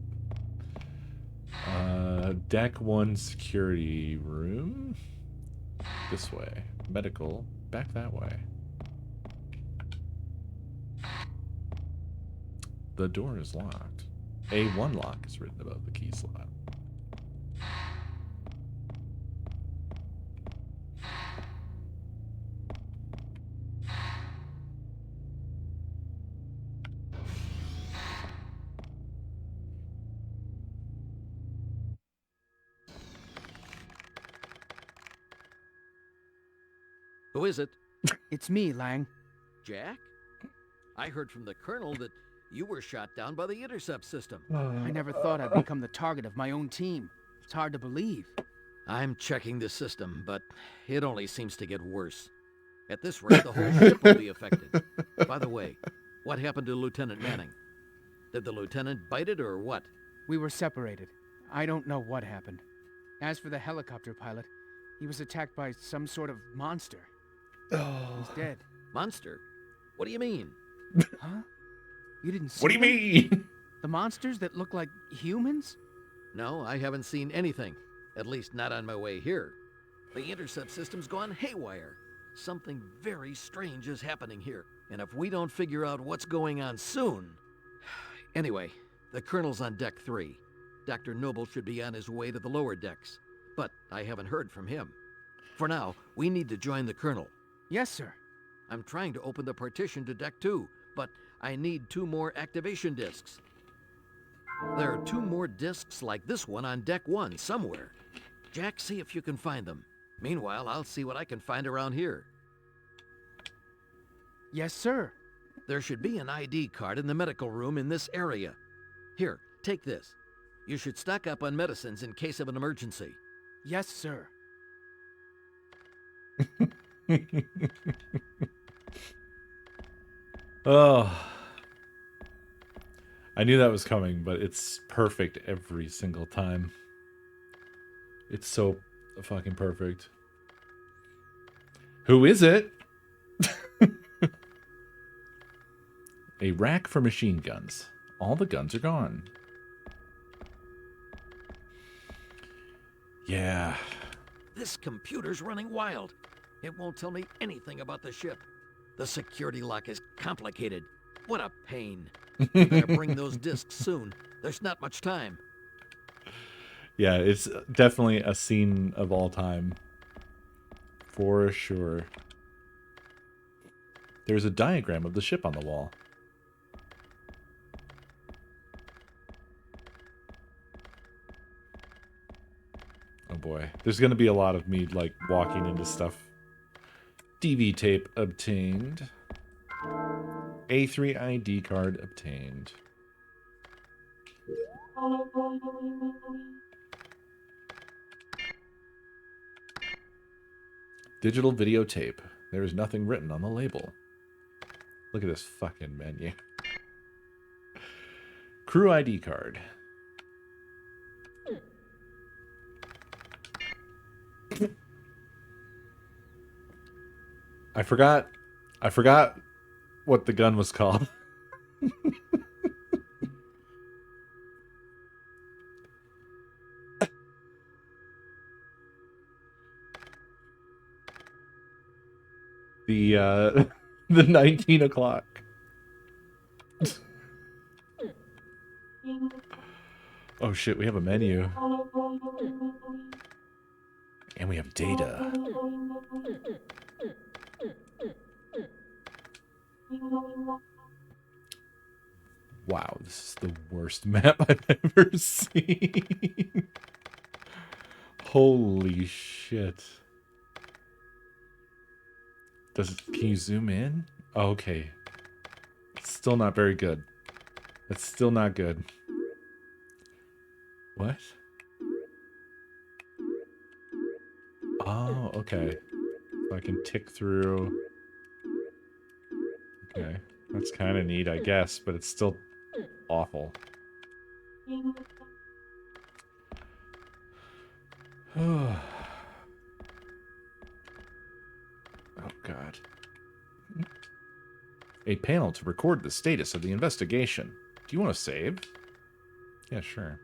S3: Deck 1 security room. This way. Medical. Back that way. The door is locked. A1 lock is written above the key slot.
S5: Who is it?
S8: It's me, Lang.
S5: Jack? I heard from the Colonel that you were shot down by the intercept system.
S8: I never thought I'd become the target of my own team. It's hard to believe.
S5: I'm checking the system, but it only seems to get worse. At this rate, the whole ship will be affected. By the way, what happened to Lieutenant Manning? Did the lieutenant bite it or what?
S8: We were separated. I don't know what happened. As for the helicopter pilot, he was attacked by some sort of monster. He's dead.
S5: Monster? What do you mean?
S8: Huh? You didn't see
S3: What do you
S8: them?
S3: mean?
S8: The monsters that look like humans?
S5: No, I haven't seen anything. At least not on my way here. The intercept system's gone haywire. Something very strange is happening here. And if we don't figure out what's going on soon... Anyway, the Colonel's on Deck 3. Dr. Noble should be on his way to the lower decks. But I haven't heard from him. For now, we need to join the Colonel.
S8: Yes, sir.
S5: I'm trying to open the partition to Deck 2, but I need 2 more activation discs. There are 2 more discs like this one on Deck 1 somewhere. Jack, see if you can find them. Meanwhile, I'll see what I can find around here.
S8: Yes, sir.
S5: There should be an ID card in the medical room in this area. Here, take this. You should stock up on medicines in case of an emergency.
S8: Yes, sir.
S3: Oh, I knew that was coming, but it's perfect every single time. It's so fucking perfect. Who is it? A rack for machine guns. All the guns are gone. Yeah.
S5: This computer's running wild. It won't tell me anything about the ship. The security lock is complicated. What a pain. You better bring those discs soon. There's not much time.
S3: Yeah, it's definitely a scene of all time. For sure. There's a diagram of the ship on the wall. Oh boy. There's going to be a lot of me, like, walking into stuff. DV tape obtained. A3 ID card obtained. Digital videotape. There is nothing written on the label. Look at this fucking menu. Crew ID card. I forgot what the gun was called. The the 19 o'clock. Oh shit, we have a menu. And we have data. Wow, this is the worst map I've ever seen. Holy shit. Can you zoom in? Oh, okay. It's still not very good. It's still not good. What? Oh, okay. So I can tick through. Okay. That's kind of neat, I guess, but it's still awful. Oh, God. A panel to record the status of the investigation. Do you want to save? Yeah, sure.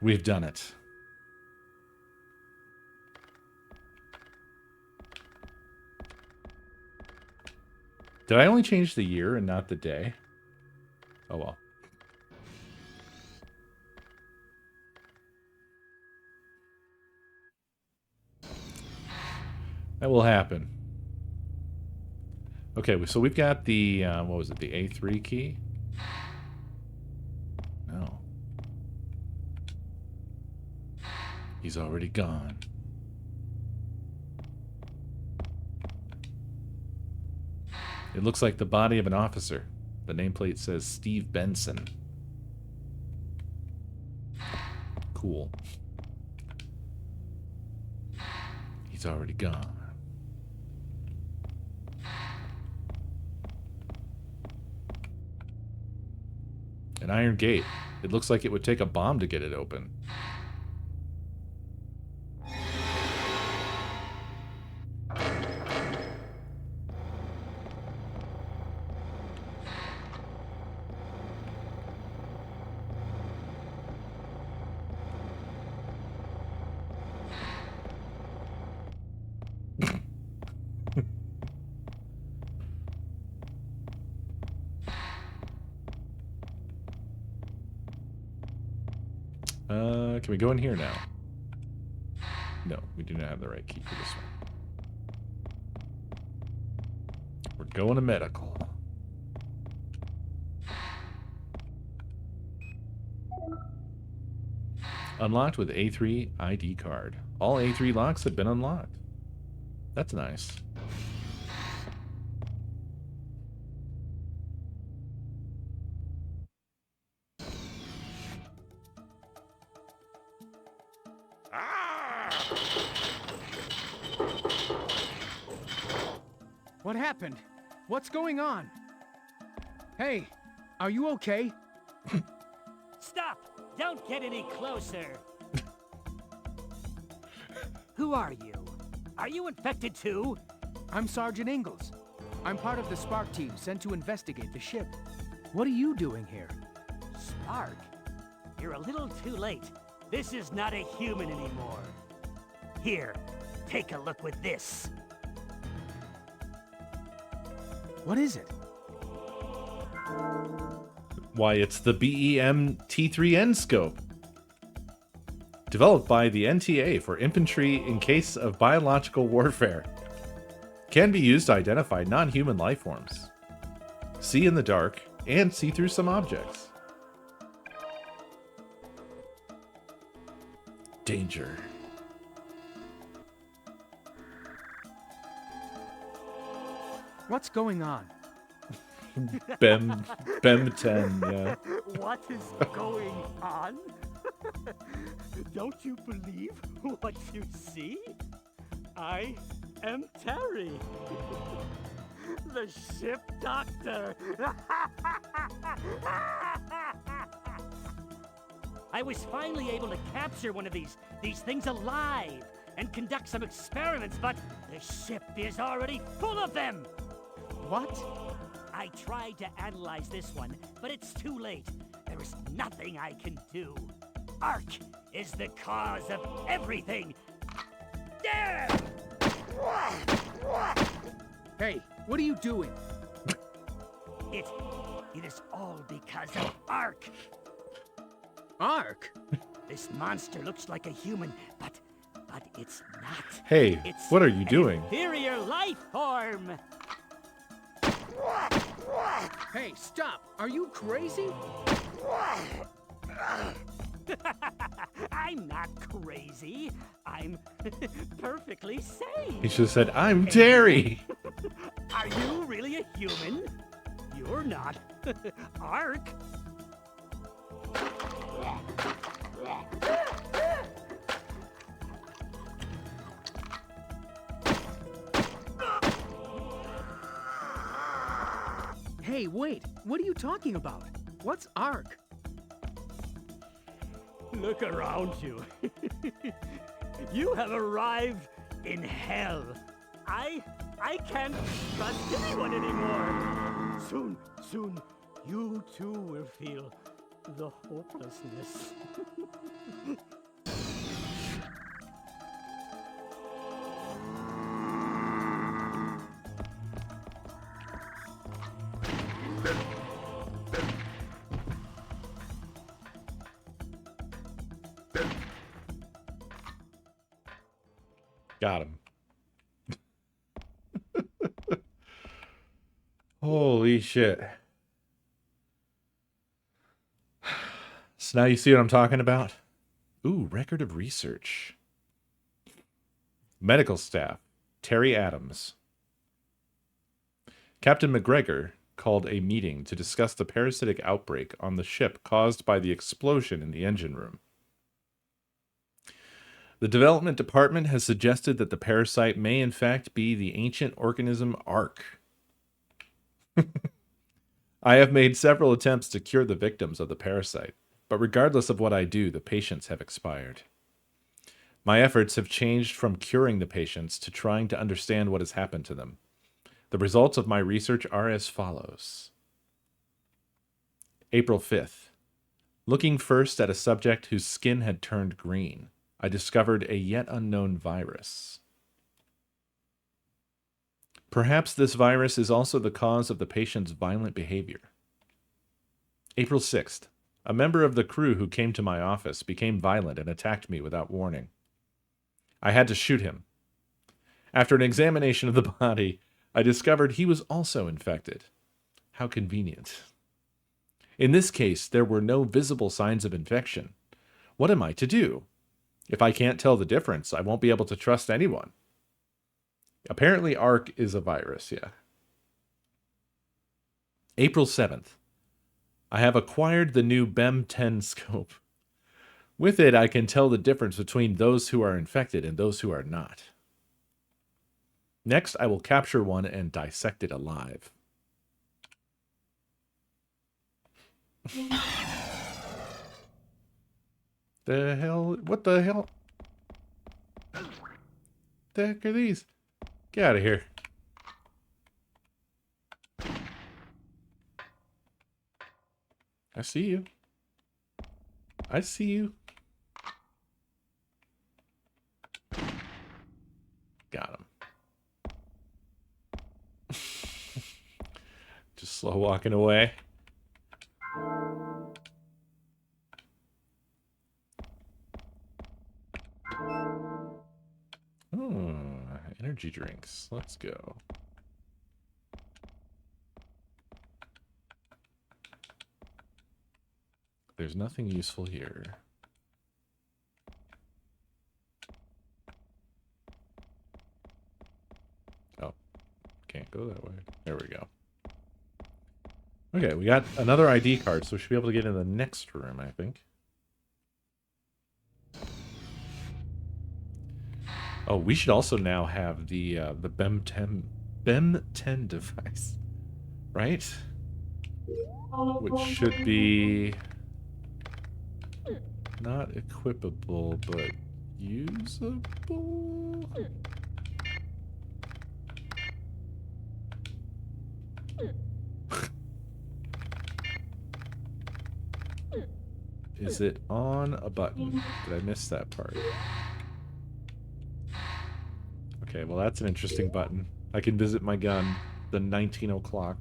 S3: We've done it. Did I only change the year and not the day? Oh well. That will happen. Okay, so we've got the, what was it, the A3 key? No. He's already gone. It looks like the body of an officer. The nameplate says Steve Benson. Cool. He's already gone. An iron gate. It looks like it would take a bomb to get it open. Can we go in here now? No, we do not have the right key for this one. We're going to medical. Unlocked with A3 ID card. All A3 locks have been unlocked. That's nice.
S8: What happened? What's going on? Hey, are you okay?
S10: Stop! Don't get any closer! Who are you? Are you infected too?
S8: I'm Sergeant Ingalls. I'm part of the Spark team sent to investigate the ship. What are you doing here?
S10: Spark? You're a little too late. This is not a human anymore. Here, take a look with this.
S8: What is it?
S3: Why, it's the BEM T3N scope. Developed by the NTA for infantry in case of biological warfare. Can be used to identify non-human life forms. See in the dark and see through some objects. Danger.
S8: What's going on?
S3: BEM 10, yeah.
S10: What is going on? Don't you believe what you see? I am Terry, the ship doctor. I was finally able to capture one of these things alive and conduct some experiments, but the ship is already full of them.
S8: What?
S10: I tried to analyze this one, but it's too late. There is nothing I can do. Ark is the cause of everything. There!
S8: Hey, what are you doing?
S10: It is all because of Ark.
S8: Ark?
S10: This monster looks like a human, but it's not.
S3: Hey,
S10: It's
S3: what are you
S10: an
S3: doing?
S10: inferior life form.
S8: Hey, stop! Are you crazy?
S10: I'm not crazy. I'm perfectly sane.
S3: He should have said, I'm Terry.
S10: Are you really a human? You're not. Ark.
S8: Hey, wait! What are you talking about? What's Ark?
S10: Look around you. You have arrived in hell. I can't trust anyone anymore. Soon, you too will feel the hopelessness.
S3: Got him. Holy shit. So now you see what I'm talking about? Ooh, record of research. Medical staff, Terry Adams. Captain McGregor called a meeting to discuss the parasitic outbreak on the ship caused by the explosion in the engine room. The development department has suggested that the parasite may in fact be the ancient organism Ark. I have made several attempts to cure the victims of the parasite, but regardless of what I do, the patients have expired. My efforts have changed from curing the patients to trying to understand what has happened to them. The results of my research are as follows. April 5th. Looking first at a subject whose skin had turned green, I discovered a yet unknown virus. Perhaps this virus is also the cause of the patient's violent behavior. April 6th. A member of the crew who came to my office became violent and attacked me without warning. I had to shoot him. After an examination of the body, I discovered he was also infected. How convenient. In this case, there were no visible signs of infection. What am I to do? If I can't tell the difference, I won't be able to trust anyone. Apparently, ARC is a virus, yeah. April 7th. I have acquired the new BEM 10 scope. With it, I can tell the difference between those who are infected and those who are not. Next, I will capture one and dissect it alive. The hell? What the hell? The heck are these? Get out of here. I see you. I see you. Got him. Just slow walking away. Oh, energy drinks. Let's go. There's nothing useful here. Oh, can't go that way. There we go. Okay, we got another ID card, so we should be able to get in the next room, I think. Oh, we should also now have the BEM 10 device, right? Which should be not equipable, but usable. Is it on a button? Did I miss that part? Okay, well that's an interesting button. I can visit my gun. The 19 o'clock.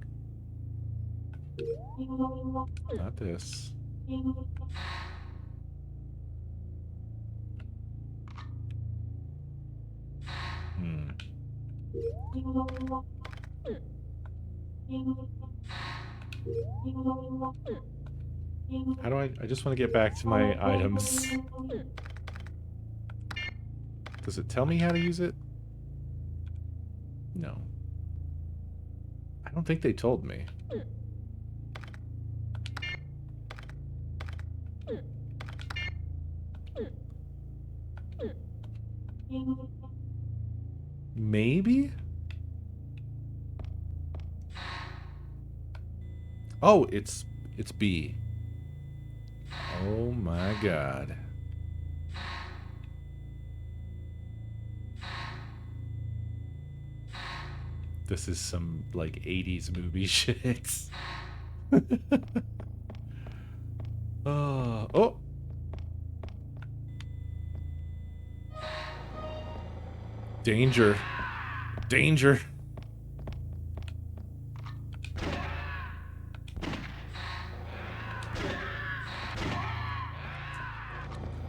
S3: Not this. How do I just want to get back to my items. Does it tell me how to use it? No. I don't think they told me. Maybe? Oh, it's B. Oh my god. This is some like 80s movie shit. Oh. Danger. Danger.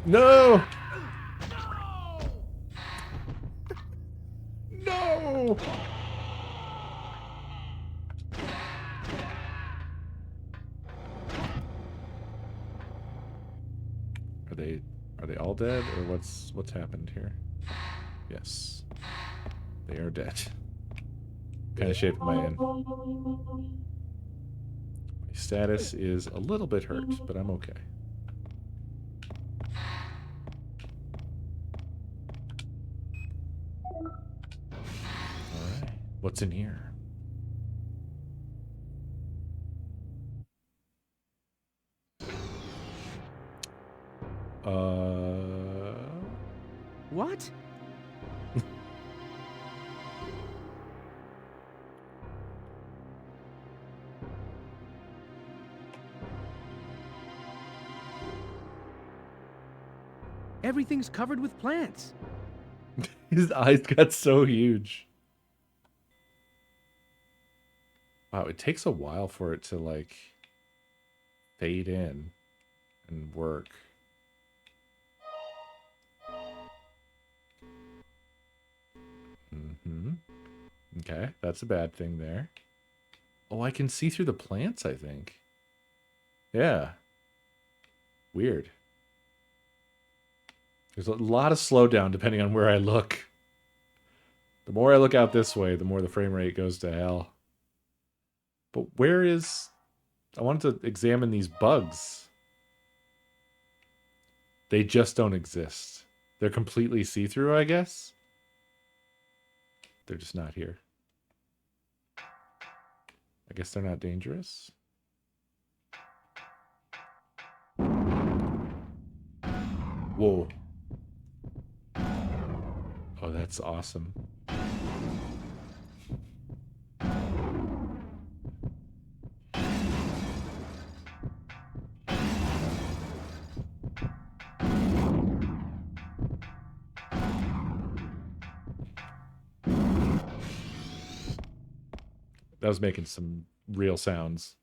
S3: No! No! Are they all dead, or what's happened here? Yes. They are dead. What kind of shape am I in? My status is a little bit hurt, but I'm okay. Alright. What's in here?
S8: What? Everything's covered with plants.
S3: His eyes got so huge. Wow, it takes a while for it to like fade in and work. Okay, that's a bad thing there. Oh, I can see through the plants, I think. Yeah. Weird. There's a lot of slowdown depending on where I look. The more I look out this way, the more the frame rate goes to hell. But where is... I wanted to examine these bugs. They just don't exist. They're completely see-through, I guess? They're just not here. I guess they're not dangerous. Whoa. Oh, that's awesome. That was making some real sounds.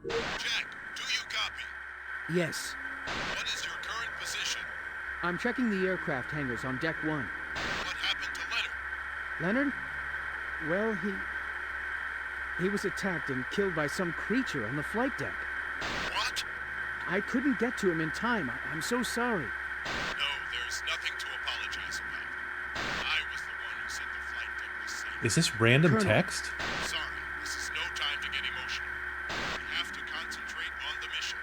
S7: Jack, do you copy?
S8: Yes.
S7: What is your current position?
S8: I'm checking the aircraft hangars on Deck 1.
S7: What happened to Leonard?
S8: Leonard? Well, he was attacked and killed by some creature on the flight deck.
S7: What?
S8: I couldn't get to him in time. I'm so sorry.
S7: No, there's nothing to apologize about. I was the one who said the flight deck was safe.
S3: Is this random
S8: Colonel.
S3: text?
S7: Sorry, this is no time to get emotional. We have to concentrate on the mission.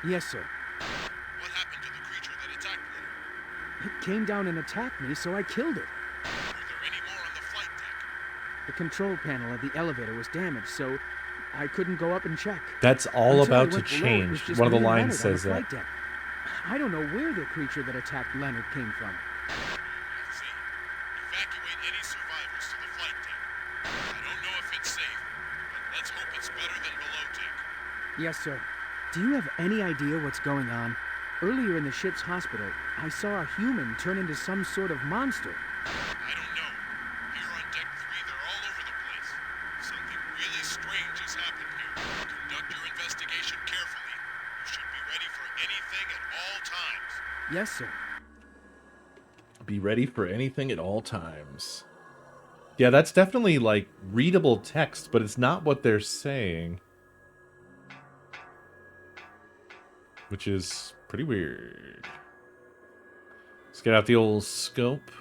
S8: Yes, sir.
S7: What happened to the creature that attacked Leonard?
S8: It came down and attacked me, so I killed it.
S7: Were there any more on the flight deck?
S8: The control panel of the elevator was damaged, so I couldn't go up and check.
S3: That's all
S8: Until I
S3: about to
S8: went below, it was
S3: change.
S8: just
S3: One of the
S8: me and
S3: lines
S8: Leonard on the
S3: says that.
S8: flight deck. I don't know where the creature that attacked Leonard came from.
S7: Let's see. Evacuate any survivors to the flight deck. I don't know if it's safe, but let's hope it's better than below deck.
S8: Yes, sir. Do you have any idea what's going on? Earlier in the ship's hospital, I saw a human turn into some sort of monster.
S7: I don't know. Here on deck 3, they're all over the place. Something really strange has happened here. Conduct your investigation carefully. You should be ready for anything at all times.
S8: Yes, sir.
S3: Be ready for anything at all times. Yeah, that's definitely like readable text, but it's not what they're saying. Which is pretty weird. Let's get out the old scope.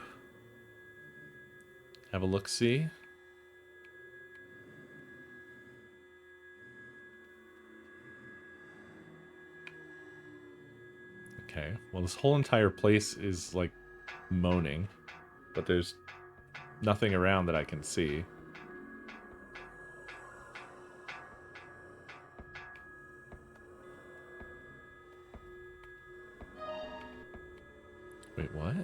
S3: Have a look-see. Okay, well this whole entire place is like moaning, but there's nothing around that I can see. Wait, what?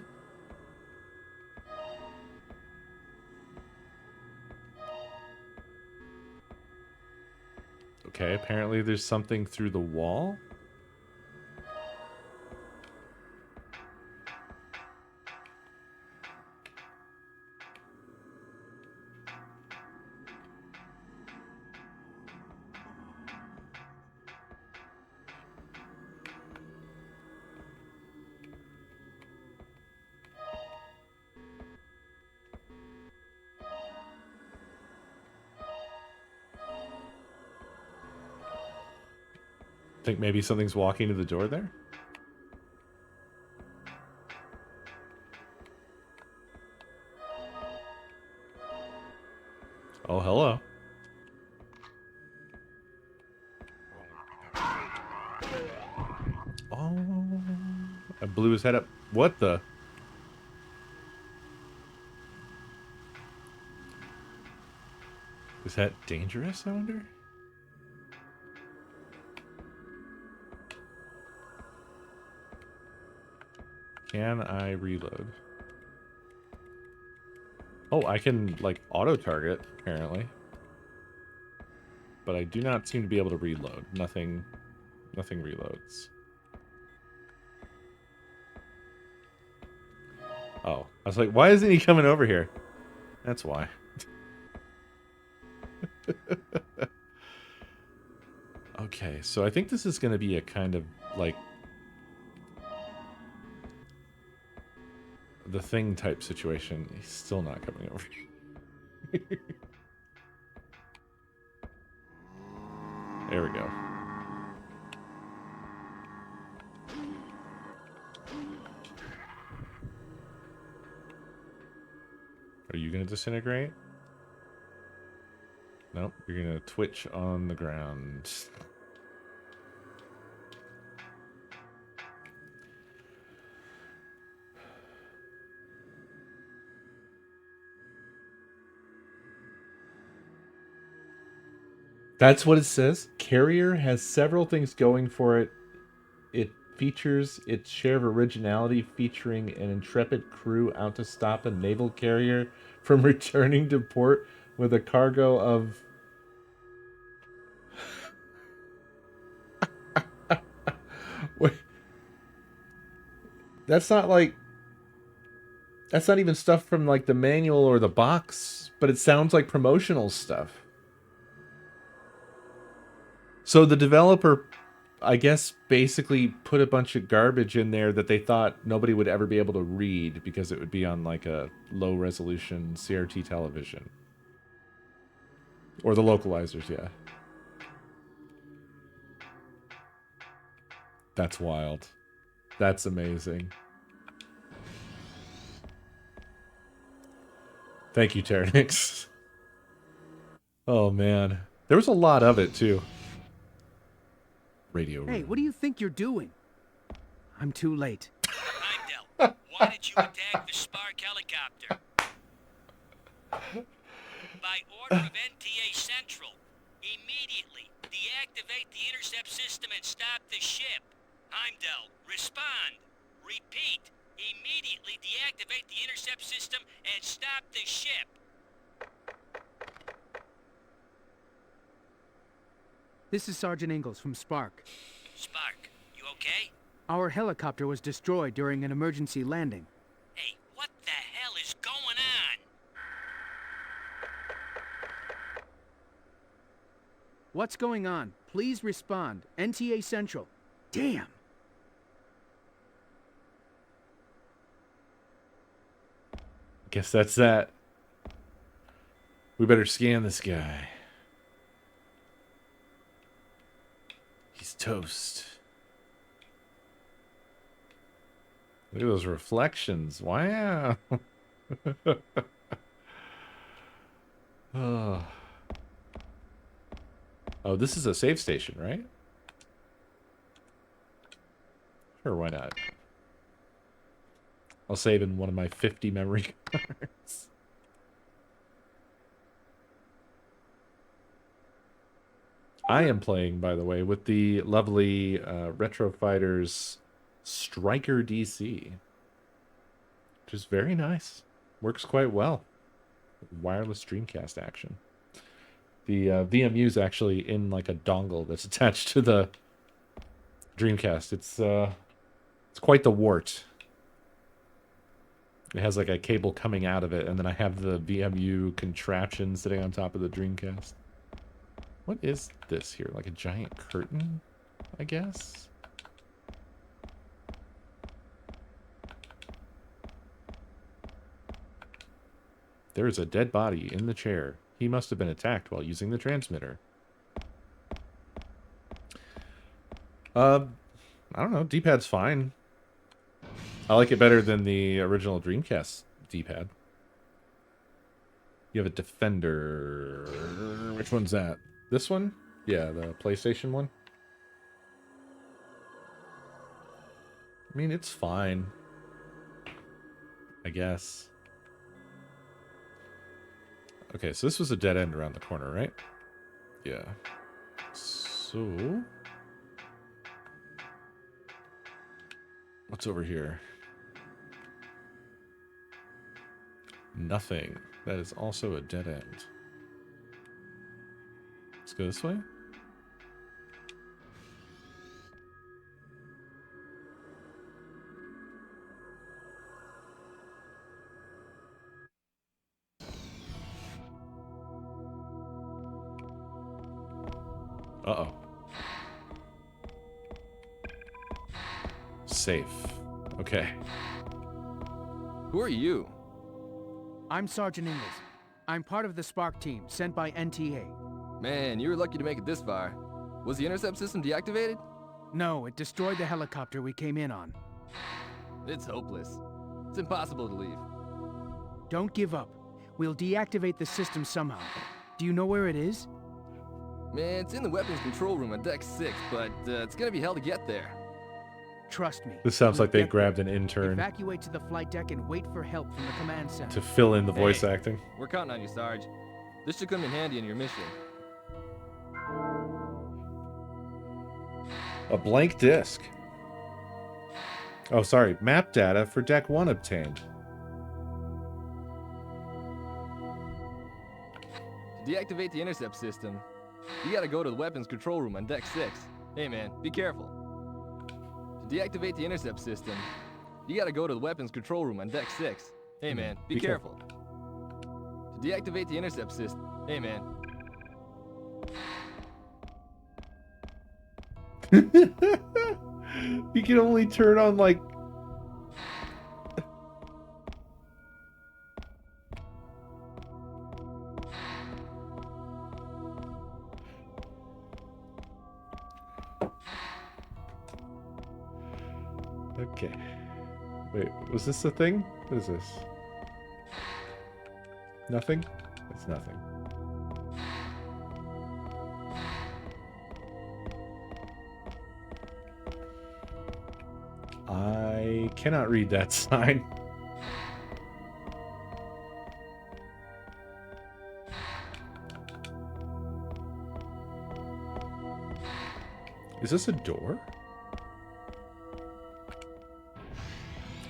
S3: Okay, apparently there's something through the wall. Think maybe something's walking to the door there? Oh, hello. Oh, I blew his head up. What the? Is that dangerous, I wonder? Can I reload? Oh, I can, like, auto-target, apparently. But I do not seem to be able to reload. Nothing reloads. Oh, I was like, why isn't he coming over here? That's why. Okay, so I think this is going to be a kind of, like, the Thing type situation. He's still not coming over. There we go. disintegrate? Nope, you're gonna twitch on the ground. That's what it says. Carrier has several things going for it. It features its share of originality, featuring an intrepid crew out to stop a naval carrier from returning to port with a cargo of... Wait, that's not like... That's not even stuff from like the manual or the box, but it sounds like promotional stuff. So the developer, I guess, basically put a bunch of garbage in there that they thought nobody would ever be able to read because it would be on like a low resolution CRT television. Or the localizers, yeah. That's wild. That's amazing. Thank you, Terranix. Oh, man. There was a lot of it, too. Radio room.
S8: Hey, what do you think you're doing? I'm too late.
S10: Heimdall, why did you attack the Spark helicopter? By order of NTA Central, immediately deactivate the intercept system and stop the ship. Heimdall, respond. Repeat, immediately deactivate the intercept system and stop the ship.
S8: This is Sergeant Ingalls from Spark.
S10: Spark, you okay?
S8: Our helicopter was destroyed during an emergency landing.
S10: Hey, what the hell is going on?
S8: What's going on? Please respond. NTA Central. Damn.
S3: Guess that's that. We better scan this guy. He's toast. Look at those reflections. Wow. Oh. Oh, this is a save station, right? Sure, why not? I'll save in one of my 50 memory cards. I am playing, by the way, with the lovely Retro Fighters Striker DC, which is very nice. Works quite well. Wireless Dreamcast action. The VMU is actually in like a dongle that's attached to the Dreamcast. It's quite the wart. It has like a cable coming out of it, and then I have the VMU contraption sitting on top of the Dreamcast. What is this here? Like a giant curtain, I guess? There is a dead body in the chair. He must have been attacked while using the transmitter. I don't know. D-pad's fine. I like it better than the original Dreamcast D-pad. You have a Defender. Which one's that? This one? Yeah, the PlayStation one. I mean, it's fine. I guess. Okay, so this was a dead end around the corner, right? Yeah. So... what's over here? Nothing. That is also a dead end. Let's go this way. Uh-oh. Safe. Okay.
S11: Who are you?
S8: I'm Sergeant Ingalls. I'm part of the Spark team sent by NTA.
S11: Man, you were lucky to make it this far. Was the intercept system deactivated?
S8: No, it destroyed the helicopter we came in on.
S11: It's hopeless. It's impossible to leave.
S8: Don't give up. We'll deactivate the system somehow. Do you know where it is?
S11: Man, it's in the weapons control room on deck 6, but it's gonna be hell to get there.
S8: Trust me.
S1: This sounds
S8: we'll
S1: like they
S8: get
S1: grabbed
S8: there.
S1: an intern
S8: Evacuate to the flight deck and wait for help from the command center.
S1: to fill in the voice
S11: Hey.
S1: acting.
S11: We're counting on you, Sarge. This should come in handy in your mission.
S1: A blank disc. Oh, sorry. Map data for Deck 1 obtained.
S11: To deactivate the intercept system, you gotta go to the weapons control room on deck 6. Hey man, be careful. To deactivate the intercept system, you gotta go to the weapons control room on deck 6. Hey man, be careful. To deactivate the intercept system, hey man.
S1: You can only turn on, like... Okay. Wait, was this the thing? What is this? Nothing? It's nothing. I cannot read that sign. Is this a door?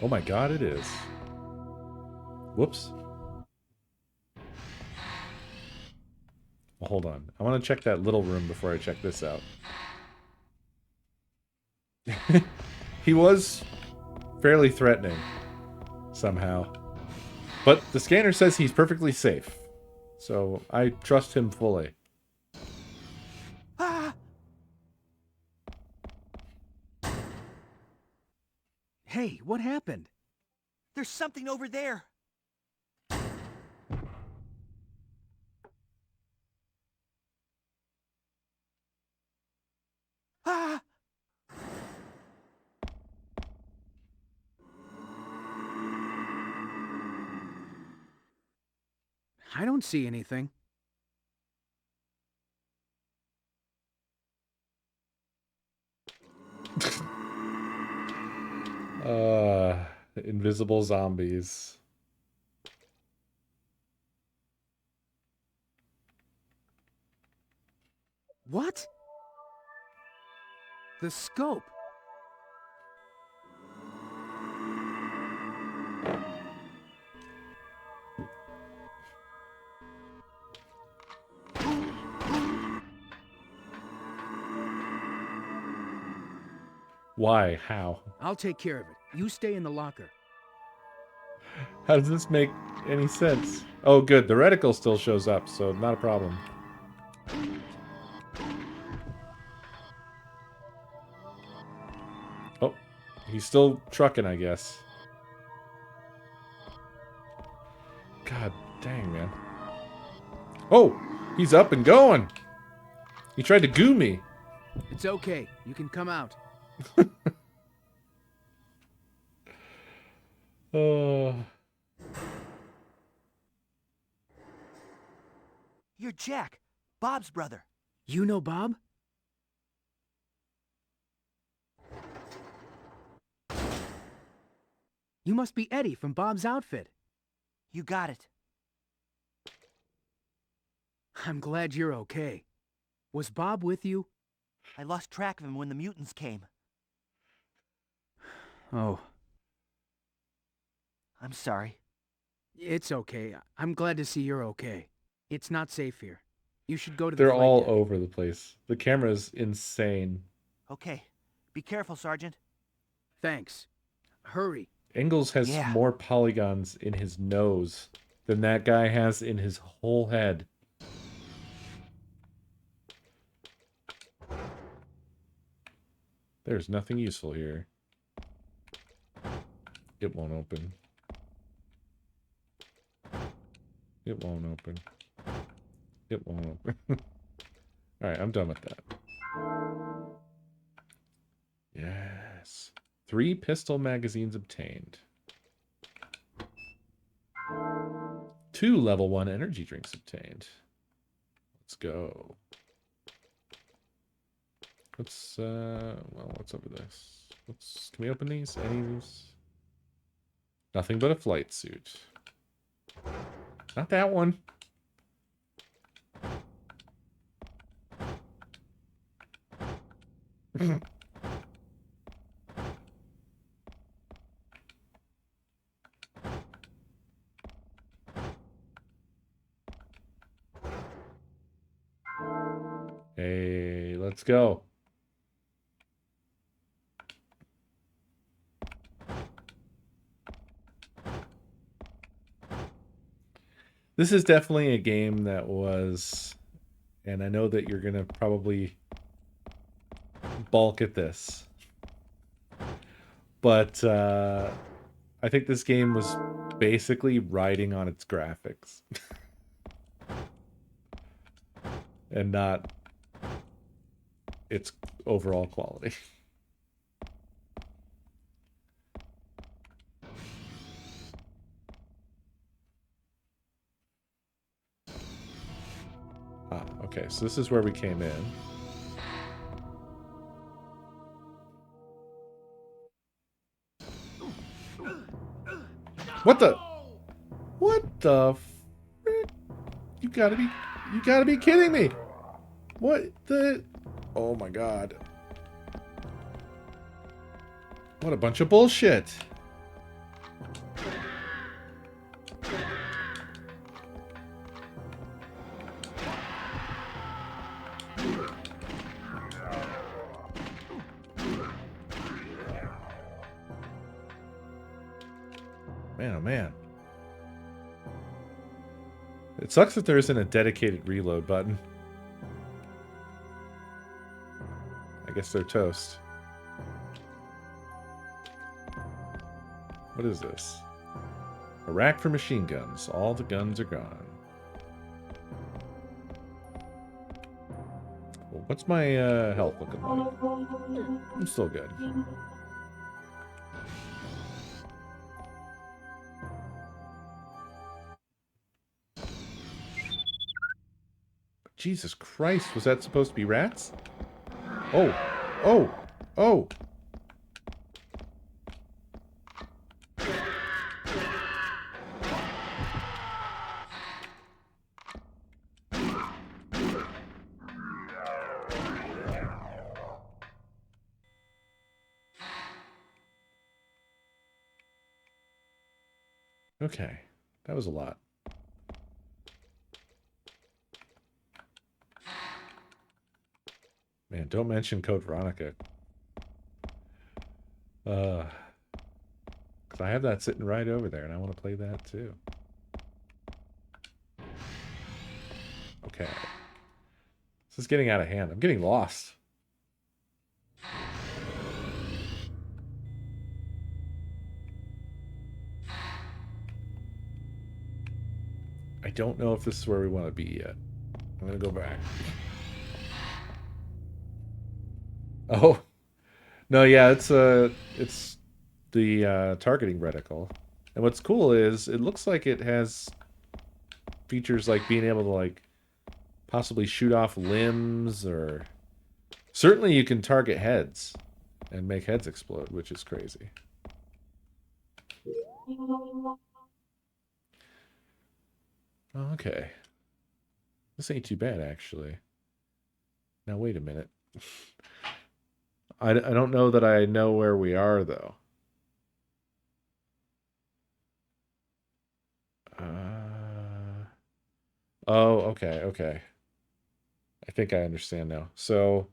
S1: Oh my god, it is. Whoops. Well, hold on. I want to check that little room before I check this out. He was fairly threatening, somehow. But the scanner says he's perfectly safe. So I trust him fully.
S8: Ah! Hey, what happened?
S12: There's something over there.
S8: Ah! I don't see anything.
S1: Invisible zombies.
S8: What? The scope.
S1: Why? How?
S8: I'll take care of it. You stay in the locker.
S1: How does this make any sense? Oh, good. The reticle still shows up, so not a problem. Oh, he's still trucking, I guess. God dang, man. Oh, he's up and going. He tried to goo me.
S8: It's okay. You can come out.
S12: You're Jack, Bob's brother.
S8: You know Bob? You must be Eddie from Bob's outfit.
S12: You got it.
S8: I'm glad you're okay. Was Bob with you?
S12: I lost track of him when the mutants came.
S8: Oh.
S12: I'm sorry.
S8: It's okay. I'm glad to see you're okay. It's not safe here. You should go to the
S1: They're
S8: flight
S1: all
S8: deck.
S1: over the place. The camera's insane.
S12: Okay. Be careful, Sergeant.
S8: Thanks. Hurry.
S1: Ingalls has
S12: Yeah.
S1: more polygons in his nose than that guy has in his whole head. There's nothing useful here. It won't open. It won't open. It won't open. Alright, I'm done with that. Yes. 3 pistol magazines obtained.
S3: 2 level 1 energy drinks obtained. Let's go. What's over this? Can we open these? Any of these? Nothing but a flight suit. Not that one. Hey, let's go. This is definitely a game that was, and I know that you're going to probably balk at this, but I think this game was basically riding on its graphics and not its overall quality. Okay, so this is where we came in. What the? What the frick? You gotta be kidding me. What the? Oh my god. What a bunch of bullshit. Man, oh man. It sucks that there isn't a dedicated reload button. I guess they're toast. What is this? A rack for machine guns. All the guns are gone. Well, what's my health looking like? I'm still good. Jesus Christ, was that supposed to be rats? Oh, oh, oh. Okay, that was a lot. Man, don't mention Code Veronica. Because I have that sitting right over there, and I want to play that too. Okay. This is getting out of hand. I'm getting lost. I don't know if this is where we want to be yet. I'm going to go back. Oh. No, yeah, it's the targeting reticle. And what's cool is it looks like it has features like being able to like possibly shoot off limbs, or certainly you can target heads and make heads explode, which is crazy. Okay. This ain't too bad, actually. Now, wait a minute. I don't know that I know where we are, though. Oh, okay, okay. I think I understand now. So,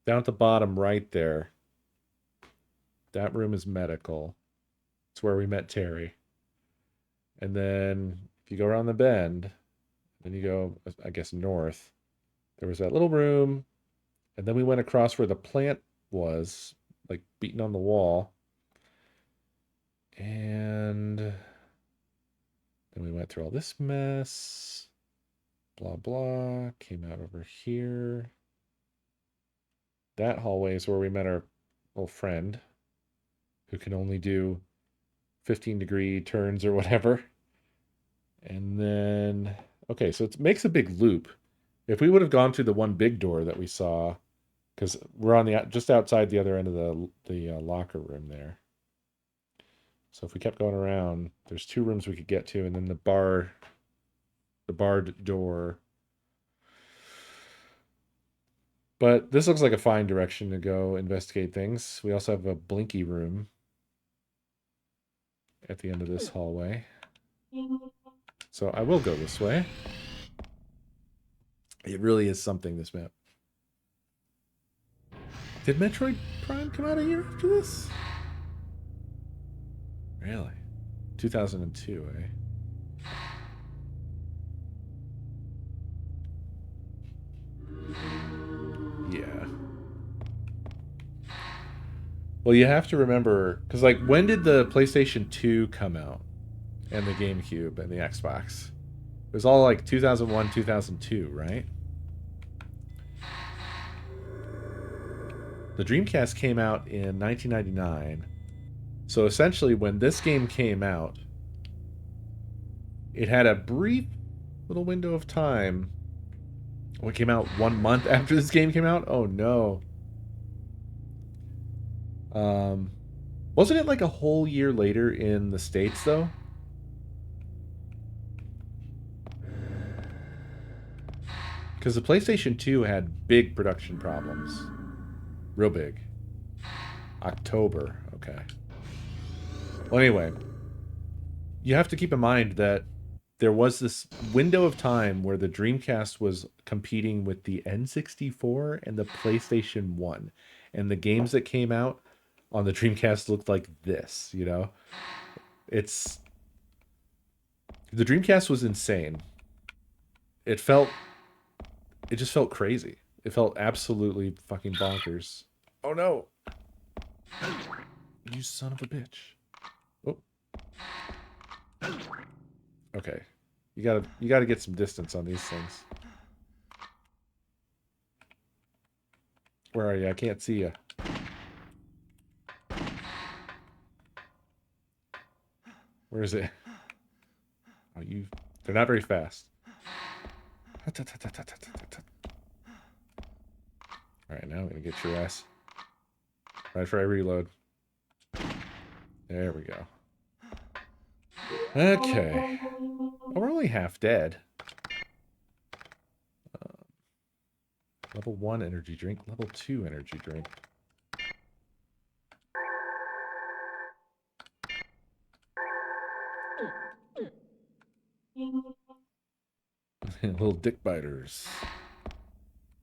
S3: down at the bottom right there, that room is medical. It's where we met Terry. And then, if you go around the bend, then you go, I guess, north. There was that little room, and then we went across where the plant was, like, beaten on the wall. And then we went through all this mess. Blah, blah. Came out over here. That hallway is where we met our old friend, who can only do 15-degree turns or whatever. And then, okay, so it makes a big loop. If we would have gone through the one big door that we saw, because we're on the just outside the other end of the locker room there. So if we kept going around, there's 2 rooms we could get to, and then the barred door. But this looks like a fine direction to go investigate things. We also have a blinky room at the end of this hallway. So I will go this way. It really is something, this map. Did Metroid Prime come out a year after this? Really? 2002, eh? Yeah. Well, you have to remember, because, like, when did the PlayStation 2 come out? And the GameCube and the Xbox? It was all, like, 2001, 2002, right? The Dreamcast came out in 1999. So, essentially, when this game came out, it had a brief little window of time. What came out 1 month after this game came out? Oh, no. Wasn't it like a whole year later in the States, though? Because the PlayStation 2 had big production problems. Real big. October. Okay. Well, anyway. You have to keep in mind that there was this window of time where the Dreamcast was competing with the N64 and the PlayStation 1. And the games that came out on the Dreamcast looked like this, you know? The Dreamcast was insane. It just felt crazy. It felt absolutely fucking bonkers. Oh no! You son of a bitch. Oh. Okay. You gotta get some distance on these things. Where are you? I can't see you. Where is it? Oh, they're not very fast. Alright, now I'm gonna get your ass. Right before I reload. There we go. Okay. Oh, we're only half dead. Level 1 energy drink, level 2 energy drink. Little dick biters.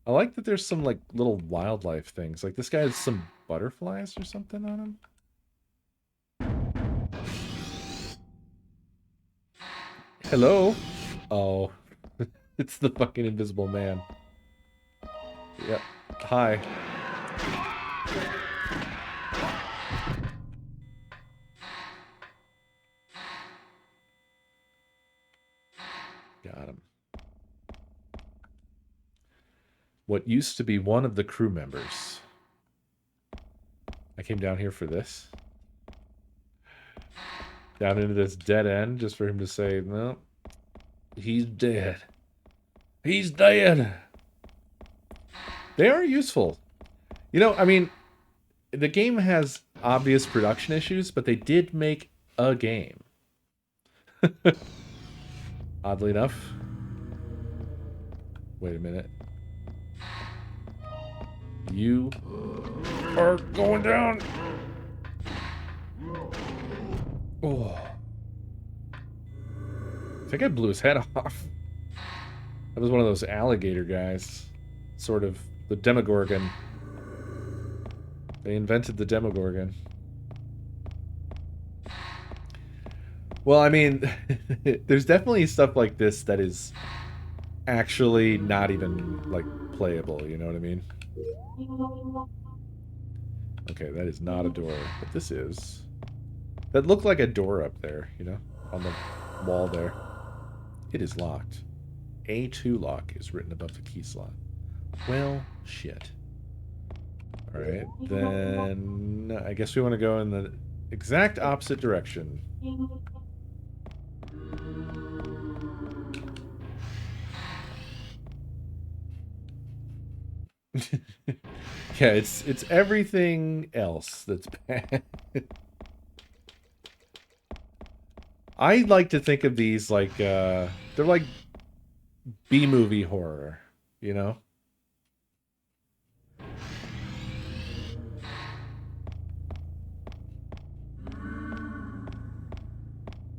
S3: I like that there's some, like, little wildlife things. Like, this guy has some butterflies or something on him. Hello? Oh. It's the fucking invisible man. Yep. Hi. Got him. What used to be one of the crew members. I came down here for this. Down into this dead end just for him to say, no, he's dead. He's dead. They are useful. You know, I mean, the game has obvious production issues, but they did make a game. Oddly enough. Wait a minute. You are going down. Oh. I think I blew his head off. That was one of those alligator guys. Sort of. The Demogorgon. They invented the Demogorgon. Well, I mean, there's definitely stuff like this that is actually not even, like, playable, you know what I mean? Okay, that is not a door, but this is. That looked like a door up there, you know, on the wall there. It is locked. A2 lock is written above the key slot. Well, shit. Alright, then I guess we want to go in the exact opposite direction.
S1: Yeah, it's everything else that's bad. I like to think of these like they're like B-movie horror, you know?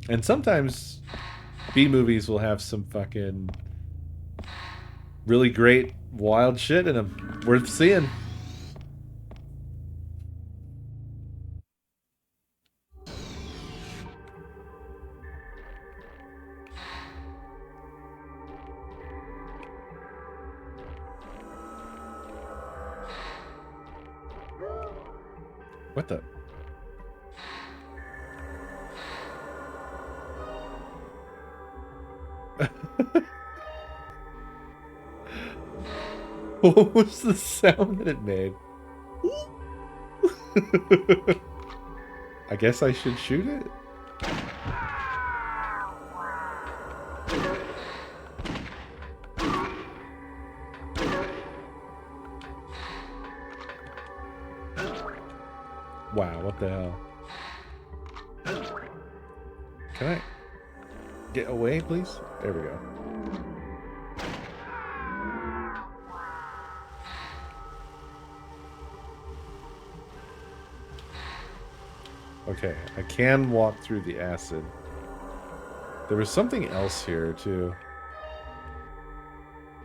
S1: And sometimes B-movies will have some fucking really great wild shit in them. Worth seeing. What the? What was the sound that it made? I guess I should shoot it? Wow, what the hell? Can I get away, please? There we go. Okay, I can walk through the acid. There was something else here, too.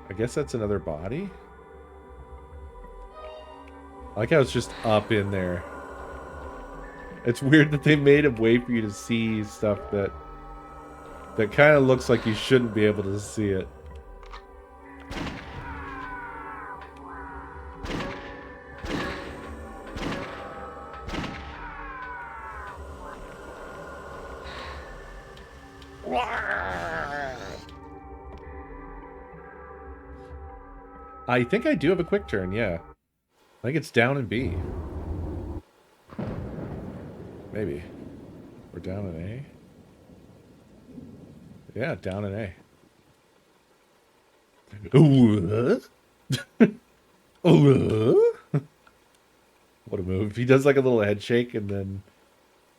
S1: I guess that's another body? I like how it's just up in there. It's weird that they made a way for you to see stuff that kind of looks like you shouldn't be able to see it. I think I do have a quick turn, yeah. I think it's down in B. Maybe. Or down in A? Yeah, down in A. Ooh. Ooh. What a move. He does like a little head shake and then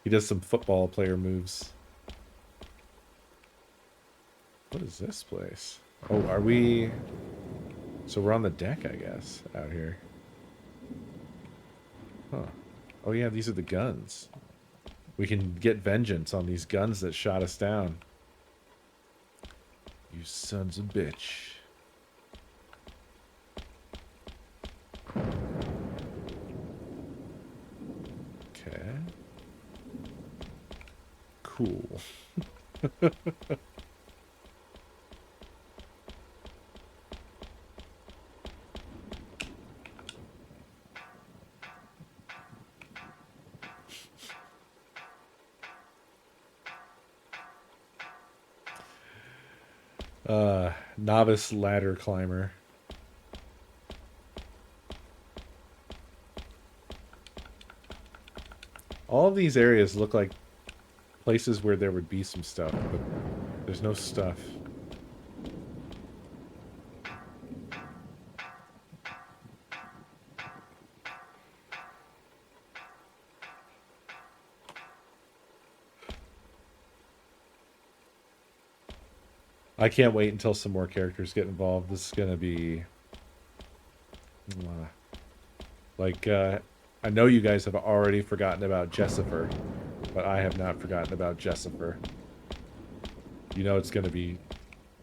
S1: he does some football player moves. What is this place? Oh, are we... So we're on the deck, I guess, out here. Huh. Oh yeah, these are the guns. We can get vengeance on these guns that shot us down. You sons of bitch. Okay. Cool. Novice ladder climber. All of these areas look like places where there would be some stuff, but there's no stuff. I can't wait until some more characters get involved. This is going to be... Like, I know you guys have already forgotten about Jessifer, but I have not forgotten about Jessifer. You know it's going to be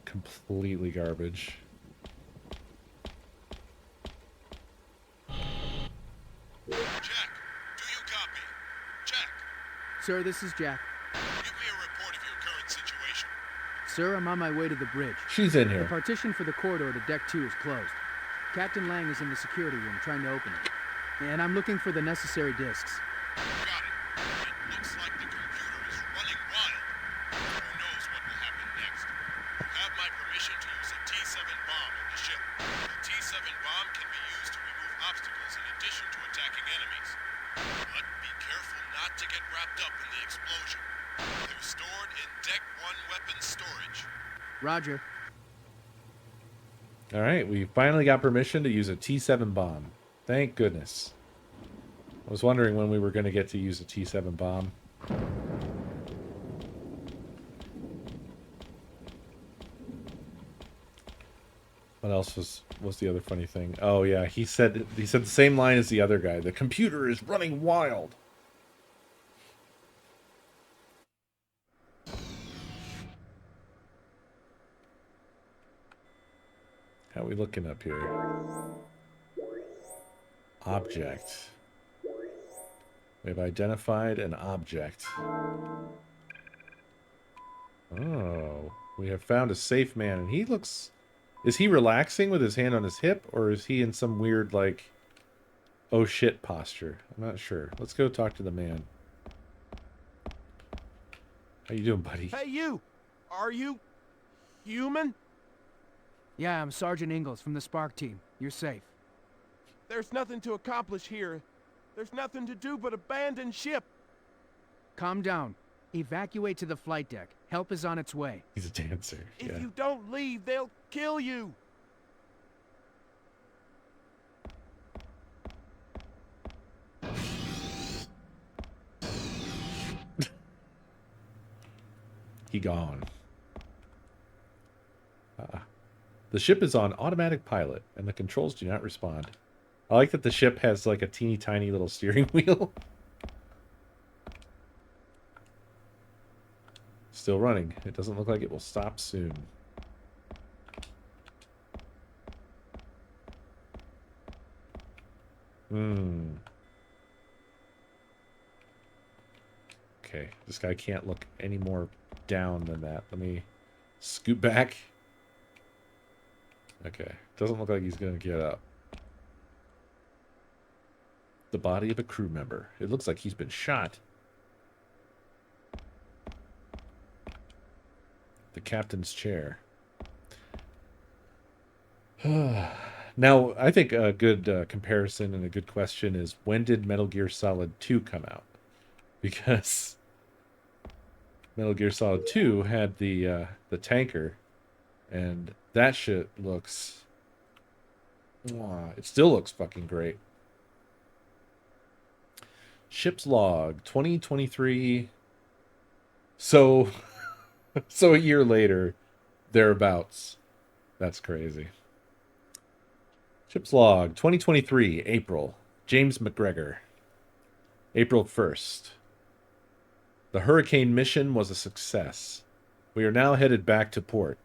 S1: completely garbage.
S7: Jack, do you copy? Jack,
S8: Sir, this is Jack.
S7: give me a report of your current situation.
S8: Sir, I'm on my way to the bridge.
S1: She's in
S8: The
S1: here.
S8: partition for the corridor to Deck 2 is closed. Captain Lang is in the security room trying to open it. And I'm looking for the necessary discs.
S7: Got it. It looks like the computer is running wild. Who knows what will happen next? You have my permission to use a T-7 bomb on the ship. The T-7 bomb can be used to remove obstacles in addition to attacking enemies. But be careful not to get wrapped up in the explosion. They're stored in Deck 1 weapons storage.
S8: Roger.
S3: All right, we finally got permission to use a T7 bomb. Thank goodness. I was wondering when we were going to get to use a T7 bomb. What else was the other funny thing? Oh yeah, he said the same line as the other guy. The computer is running wild. How are we looking up here? Object. We have identified an object. Oh, we have found a safe man, and he looks... Is he relaxing with his hand on his hip, or is he in some weird, like, oh shit posture? I'm not sure. Let's go talk to the man. How you doing, buddy?
S8: Hey, you! Are you human? Yeah, I'm Sergeant Ingalls from the Spark team. You're safe.
S13: There's nothing to accomplish here. There's nothing to do but abandon ship.
S8: Calm down. Evacuate to the flight deck. Help is on its way.
S3: He's a dancer.
S13: If you don't leave, they'll kill you.
S3: He gone. The ship is on automatic pilot, and the controls do not respond. I like that the ship has like a teeny tiny little steering wheel. Still running. It doesn't look like it will stop soon. Okay, this guy can't look any more down than that. Let me scoot back. Okay, doesn't look like he's gonna get up. The body of a crew member. It looks like he's been shot. The captain's chair. Now, I think a good comparison and a good question is, when did Metal Gear Solid 2 come out? Because Metal Gear Solid 2 had the tanker, and that shit looks... It still looks fucking great. Ship's log, 2023. So a year later, thereabouts. That's crazy. Ship's log, 2023, April. James McGregor. April 1st. The Hurricane mission was a success. We are now headed back to port.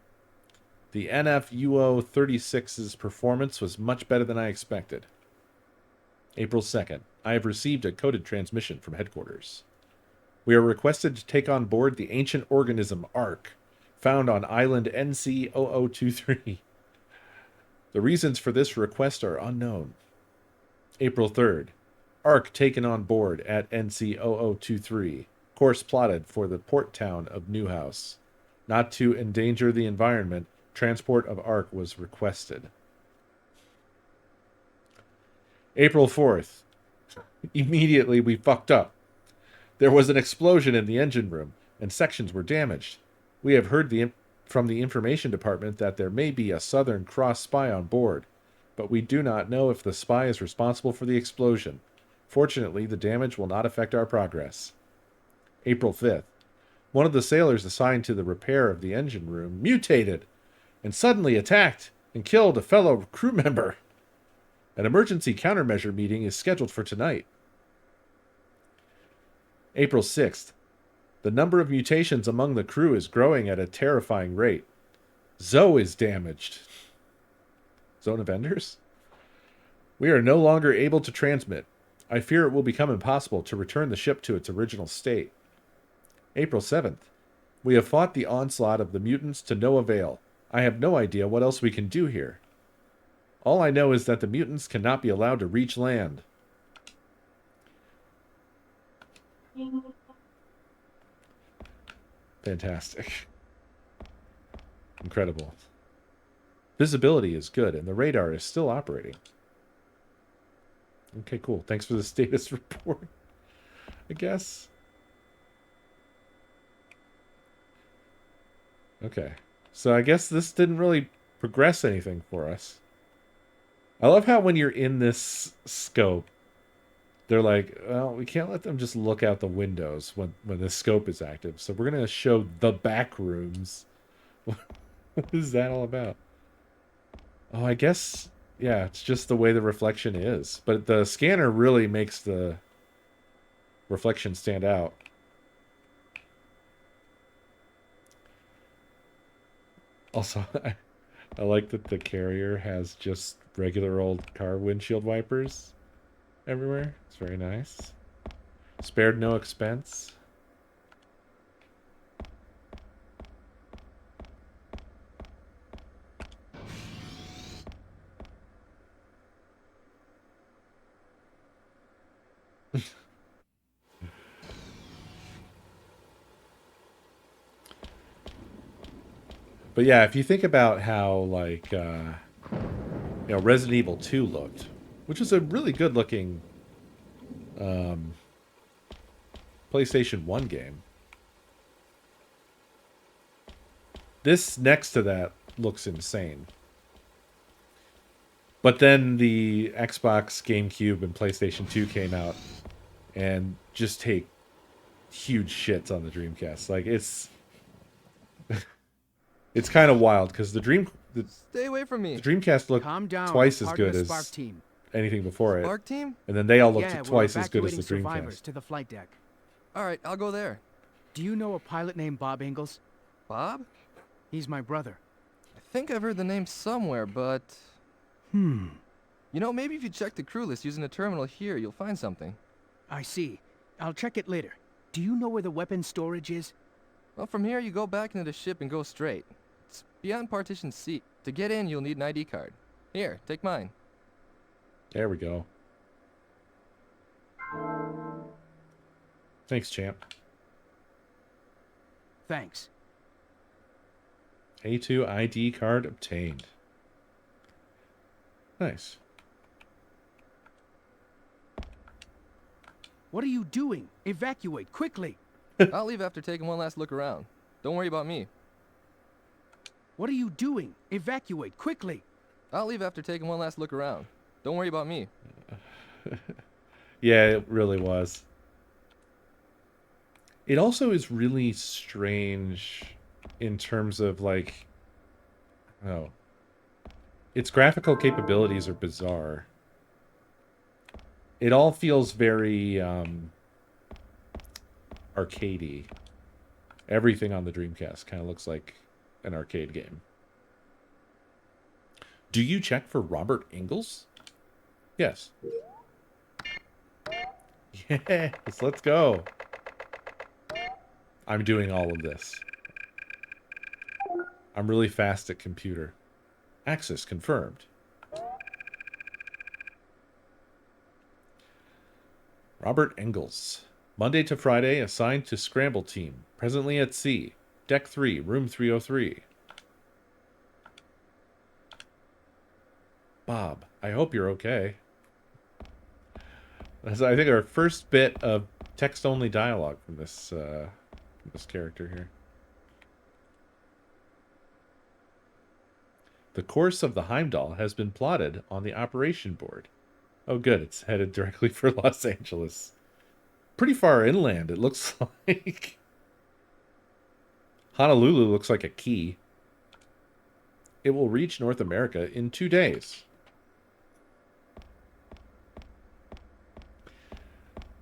S3: The NFUO 36's performance was much better than I expected. April 2nd. I have received a coded transmission from headquarters. We are requested to take on board the ancient organism Ark, found on island NC0023. The reasons for this request are unknown. April 3rd. Ark taken on board at NC0023. Course plotted for the port town of Newhouse. Not to endanger the environment, transport of Ark was requested. April 4th. Immediately we fucked up. There was an explosion in the engine room, and sections were damaged. We have heard from the information department that there may be a Southern Cross spy on board, but we do not know if the spy is responsible for the explosion. Fortunately, the damage will not affect our progress. April 5th. One of the sailors assigned to the repair of the engine room mutated and suddenly attacked and killed a fellow crew member. An emergency countermeasure meeting is scheduled for tonight. April 6th. The number of mutations among the crew is growing at a terrifying rate. Zoe is damaged. Zone of Enders? We are no longer able to transmit. I fear it will become impossible to return the ship to its original state. April 7th. We have fought the onslaught of the mutants to no avail. I have no idea what else we can do here. All I know is that the mutants cannot be allowed to reach land. Fantastic. Incredible. Visibility is good, and the radar is still operating. Okay, cool. Thanks for the status report, I guess. Okay. So I guess this didn't really progress anything for us. I love how when you're in this scope, they're like, well, we can't let them just look out the windows when the scope is active. So we're going to show the back rooms. What is that all about? Oh, I guess, yeah, it's just the way the reflection is. But the scanner really makes the reflection stand out. Also, I like that the carrier has just regular old car windshield wipers everywhere. It's very nice. Spared no expense. But yeah, if you think about how, like, Resident Evil 2 looked, which was a really good looking PlayStation 1 game. This next to that looks insane. But then the Xbox, GameCube, and PlayStation 2 came out and just take huge shits on the Dreamcast. Like, it's it's kind of wild because
S11: Stay away from me.
S3: The Dreamcast looked twice as good as anything before it.
S11: Spark team?
S3: And then they all looked
S8: Yeah,
S3: twice
S8: we're
S3: as good as the
S8: evacuating survivors
S3: Dreamcast.
S8: to the flight deck.
S11: All right, I'll go there.
S8: Do you know a pilot named Bob Ingalls?
S11: Bob?
S8: He's my brother.
S11: I think I've heard the name somewhere, but... You know, maybe if you check the crew list using the terminal here, you'll find something.
S8: I see. I'll check it later. Do you know where the weapons storage is?
S11: Well, from here, you go back into the ship and go straight. It's beyond Partition C. To get in, you'll need an ID card. Here, take mine.
S3: There we go. Thanks, champ.
S8: Thanks.
S3: A2 ID card obtained. Nice.
S8: What are you doing? Evacuate, quickly!
S11: I'll leave after taking one last look around. Don't worry about me.
S8: What are you doing? Evacuate, quickly!
S11: I'll leave after taking one last look around. Don't worry about me.
S3: Yeah, it really was. It also is really strange in terms of, like, oh, its graphical capabilities are bizarre. It all feels very arcadey. Everything on the Dreamcast kind of looks like an arcade game. Do you check for Robert Ingalls? Yes. Yes, let's go. I'm doing all of this. I'm really fast at computer. Access confirmed. Robert Ingalls. Monday to Friday, assigned to Scramble Team. Presently at sea. Deck 3, Room 303. Bob, I hope you're okay. That's, I think, our first bit of text-only dialogue from this character here. The course of the Heimdall has been plotted on the operation board. Oh, good. It's headed directly for Los Angeles. Pretty far inland, it looks like. Honolulu looks like a key. It will reach North America in 2 days.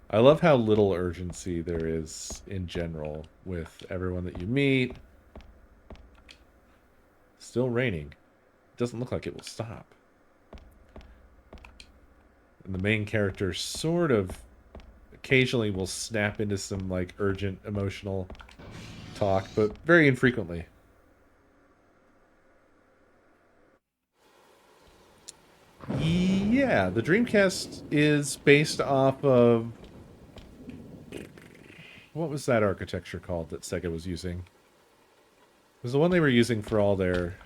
S3: I love how little urgency there is in general with everyone that you meet. Still raining. It doesn't look like it will stop. And the main character sort of occasionally will snap into some, like, urgent emotional talk, but very infrequently. Yeah, the Dreamcast is based off of... What was that architecture called that Sega was using? It was the one they were using for all their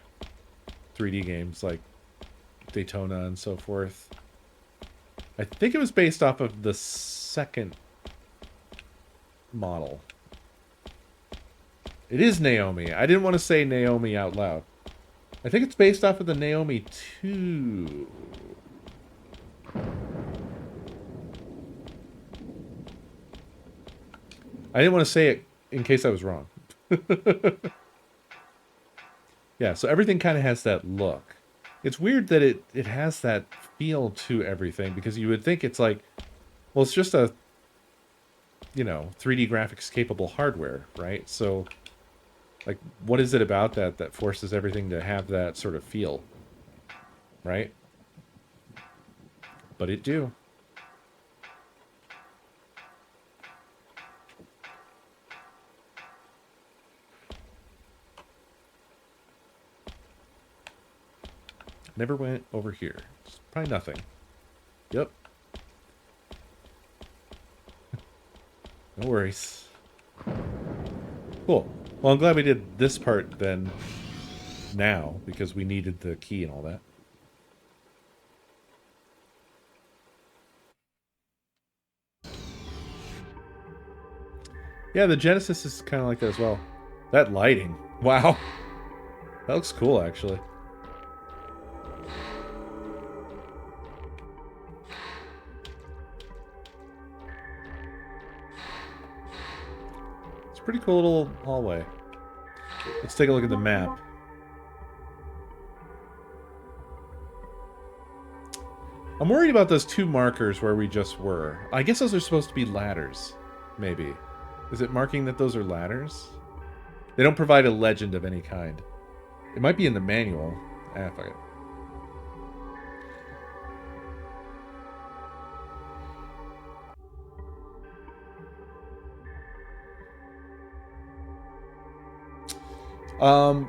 S3: 3D games, like Daytona and so forth. I think it was based off of the second model. It is Naomi. I didn't want to say Naomi out loud. I think it's based off of the Naomi 2. I didn't want to say it in case I was wrong. Yeah, so everything kind of has that look. It's weird that it has that feel to everything, because you would think it's like, well, it's just a, 3D graphics capable hardware, right? So, like, what is it about that forces everything to have that sort of feel, right? But it do. Never went over here. It's probably nothing. Yep. No worries. Cool. Well, I'm glad we did this part then now, because we needed the key and all that. Yeah, the Genesis is kind of like that as well. That lighting. Wow. That looks cool, actually. It's a pretty cool little hallway. Let's take a look at the map. I'm worried about those 2 markers where we just were. I guess those are supposed to be ladders. Maybe. Is it marking that those are ladders? They don't provide a legend of any kind. It might be in the manual. Ah, fuck it.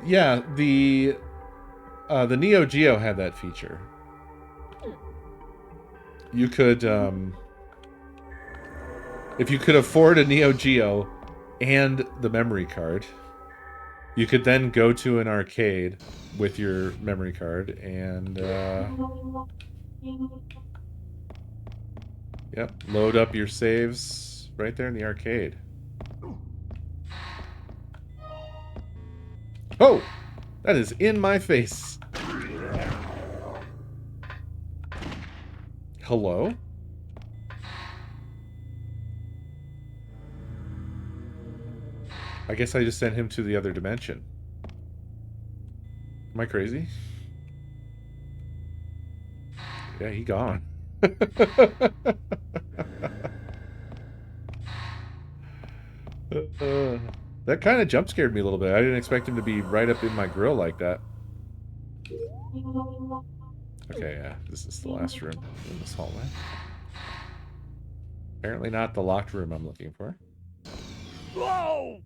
S3: Yeah, the Neo Geo had that feature. You could, if you could afford a Neo Geo and the memory card, you could then go to an arcade with your memory card and, yep, load up your saves right there in the arcade. Oh! That is in my face. Hello? I guess I just sent him to the other dimension. Am I crazy? Yeah, he gone. That kind of jump scared me a little bit. I didn't expect him to be right up in my grill like that. Okay, yeah, this is the last room in this hallway. Apparently not the locked room I'm looking for.
S10: Whoa!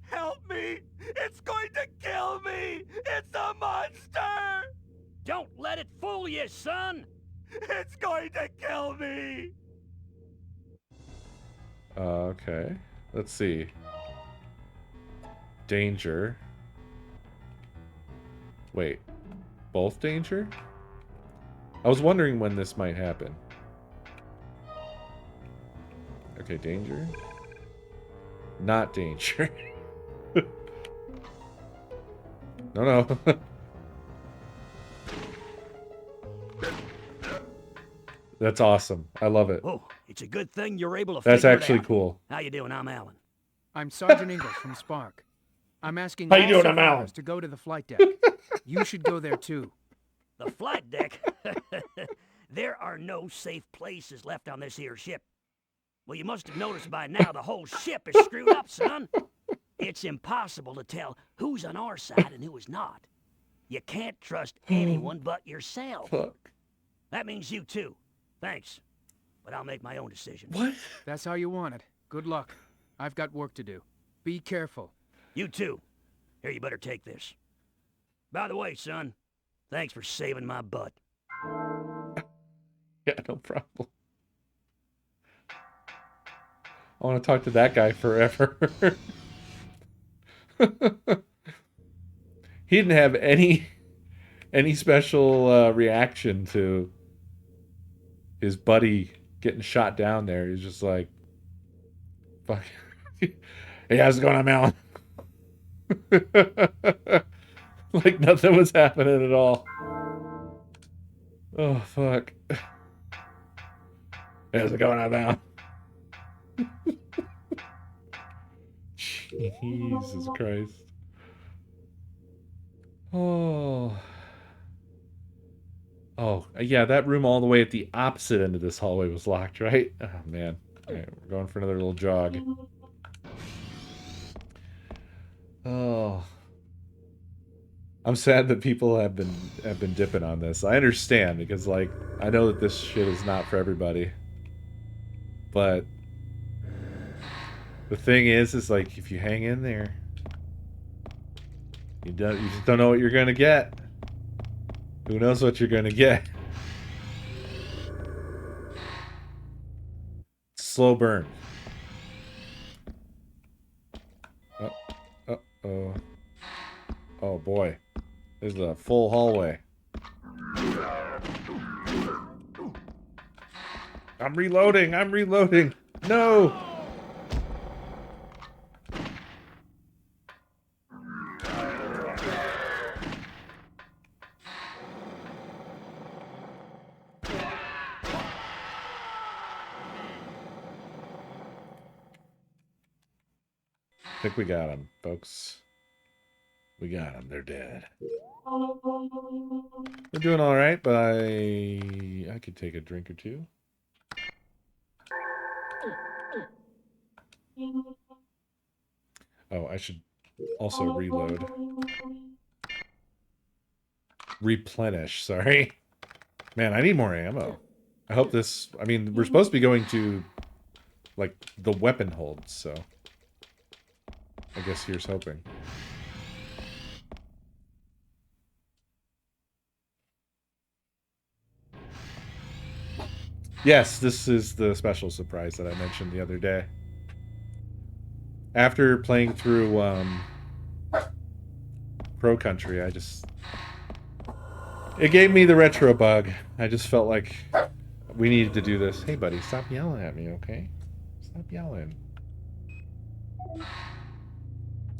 S14: Help me! It's going to kill me! It's a monster!
S10: Don't let it fool you, son!
S14: It's going to kill me!
S3: Okay. Let's see. Danger. Wait. Both danger? I was wondering when this might happen. Okay, danger. Not danger. No. That's awesome. I love it.
S10: Oh, it's a good thing you're able to
S3: That's
S10: figure
S3: actually
S10: it out.
S3: cool.
S10: How you doing? I'm Alan.
S8: I'm Sergeant English from Spark. I'm asking
S3: How you
S8: all
S3: doing? I'm
S8: survivors
S3: Alan.
S8: to go to the flight deck. You should go there too.
S10: The flight deck? There are no safe places left on this here ship. Well, you must have noticed by now the whole ship is screwed up, son. It's impossible to tell who's on our side and who is not. You can't trust anyone but yourself.
S3: Fuck.
S10: That means you too. Thanks. But I'll make my own decision.
S3: What?
S8: That's how you want it. Good luck. I've got work to do. Be careful.
S10: You too. Here, you better take this. By the way, son, thanks for saving my butt.
S3: Yeah, no problem. I want to talk to that guy forever. He didn't have any special reaction to his buddy getting shot down there. He's just like, fuck. Hey, how's it going? I'm Alan.
S1: Like nothing was happening at all. Oh, fuck. How's it going on now? Jesus Christ. Oh. Oh, yeah, that room all the way at the opposite end of this hallway was locked, right? Oh, man. All right, we're going for another little jog. Oh. I'm sad that people have been dipping on this. I understand because like I know that this shit is not for everybody. But the thing is like if you hang in there, you just don't know what you're gonna get. Who knows what you're gonna get? Slow burn. Uh-oh. Oh boy. There's a full hallway. I'm reloading! I'm reloading! No! I think we got him, folks. We got them. They're dead. We're doing all right, but I could take a drink or two. Oh, I should also reload. Replenish, sorry. Man, I need more ammo. I hope this... I mean, we're supposed to be going to, like, the weapon holds, so... I guess here's hoping. Yes, this is the special surprise that I mentioned the other day. After playing through Pro Country, I just... It gave me the retro bug. I just felt like we needed to do this. Hey, buddy, stop yelling at me, okay? Stop yelling.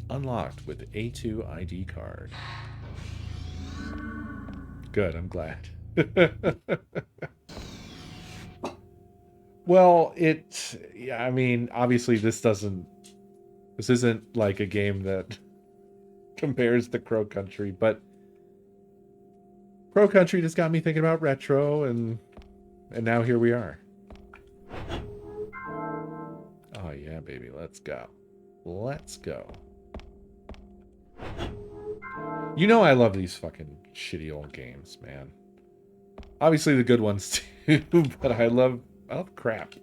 S1: Unlocked with A2 ID card. Good, I'm glad. Well, yeah, I mean, obviously this isn't like a game that compares to Crow Country, but Crow Country just got me thinking about retro, and now here we are. Oh yeah, baby, let's go. Let's go. You know I love these fucking shitty old games, man. Obviously the good ones too, but I love crap.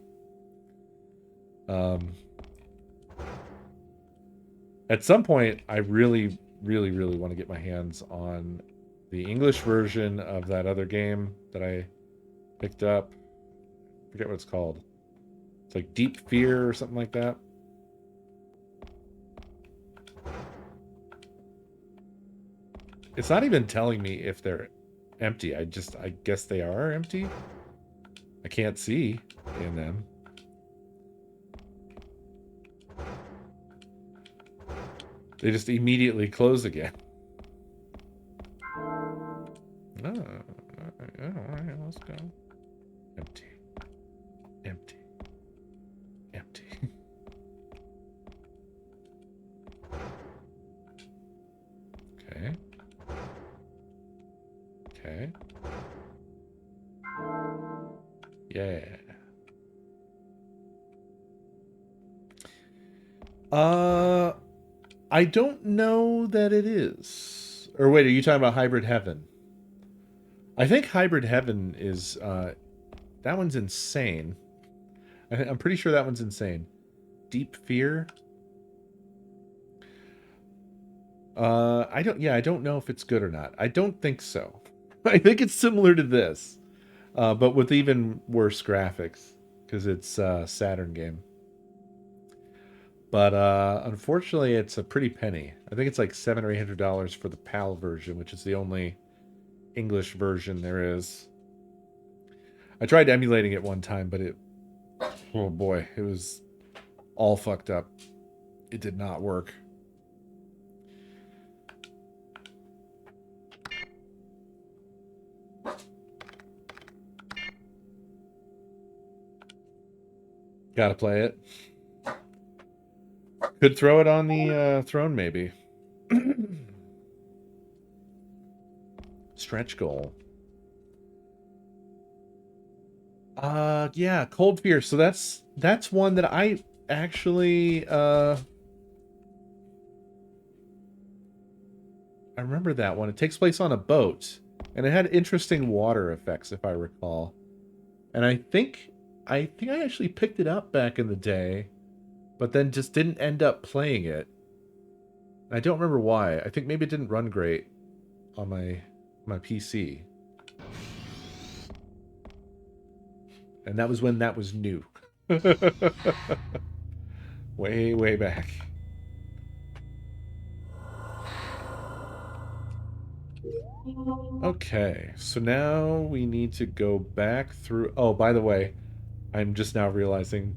S1: At some point, I really, really, really want to get my hands on the English version of that other game that I picked up. I forget what it's called. It's like Deep Fear or something like that. It's not even telling me if they're empty. I guess they are empty. I can't see in them. They just immediately close again. Oh, all right, let's go. Empty. Empty. Empty. Okay. Okay. Yeah. I don't know that it is. Or wait, are you talking about Hybrid Heaven? I think Hybrid Heaven is, that one's insane. I'm pretty sure that one's insane. Deep Fear? I don't know if it's good or not. I don't think so. I think it's similar to this, but with even worse graphics, because it's a Saturn game. But unfortunately, it's a pretty penny. I think it's like $700 or $800 for the PAL version, which is the only English version there is. I tried emulating it one time, but oh boy, it was all fucked up. It did not work.
S3: Gotta play it. Could throw it on the throne, maybe. Stretch goal. Yeah, Cold Fear. So that's one that I actually I remember that one. It takes place on a boat, and it had interesting water effects, if I recall. And I think I actually picked it up back in the day, but then just didn't end up playing it. I don't remember why. I think maybe it didn't run great on my PC. And that was when that was new. Way, way back. Okay, so now we need to go back through... Oh, by the way, I'm just now realizing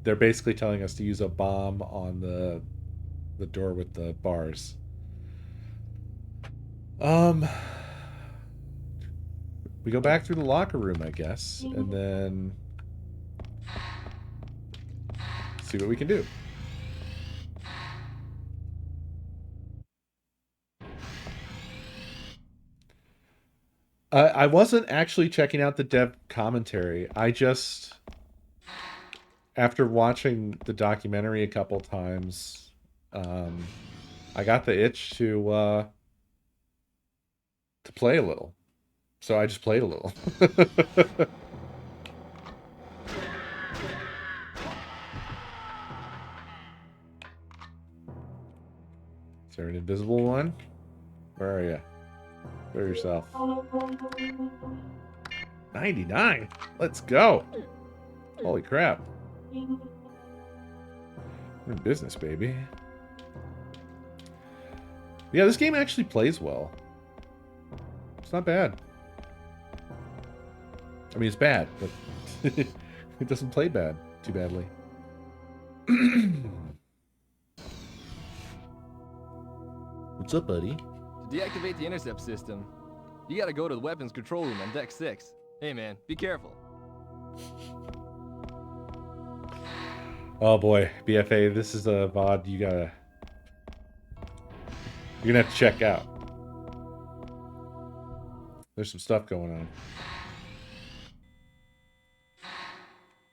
S3: they're basically telling us to use a bomb on the door with the bars. We go back through the locker room, I guess, and then see what we can do. I wasn't actually checking out the dev commentary. I just, after watching the documentary a couple times, I got the itch to play a little. So I just played a little. Is there an invisible one? Where are you? Show yourself. 99? Let's go. Holy crap. We're in business, baby. Yeah, this game actually plays well. It's not bad. I mean, it's bad, but it doesn't play bad too badly. What's up, buddy?
S11: To deactivate the intercept system, you gotta go to the weapons control room on deck 6. Hey man, be careful.
S3: Oh boy, BFA, this is a VOD you're gonna have to check out. There's some stuff going on.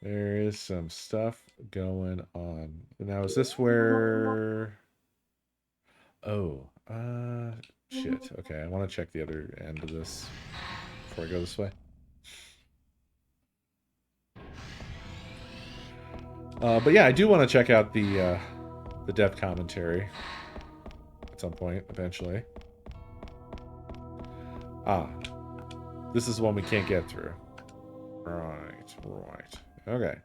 S3: There is some stuff going on. Now, is this where... Oh, shit. Okay, I want to check the other end of this before I go this way. But yeah, I do want to check out the dev commentary at some point, eventually. Ah, this is the one we can't get through. Right. Okay.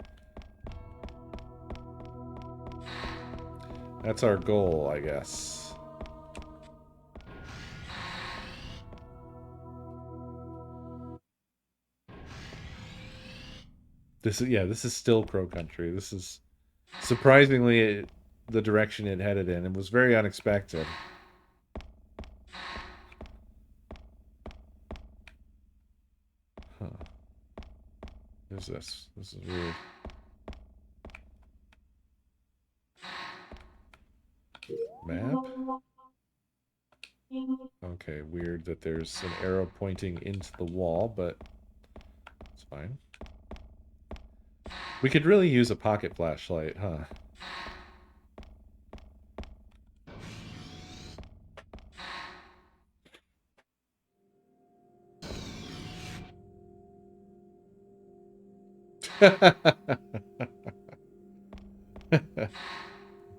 S3: That's our goal, I guess. This is still Crow Country. This is surprisingly the direction it headed in. It was very unexpected. Huh. What is this? This is weird. Map? Okay, weird that there's an arrow pointing into the wall, but it's fine. We could really use a pocket flashlight, huh?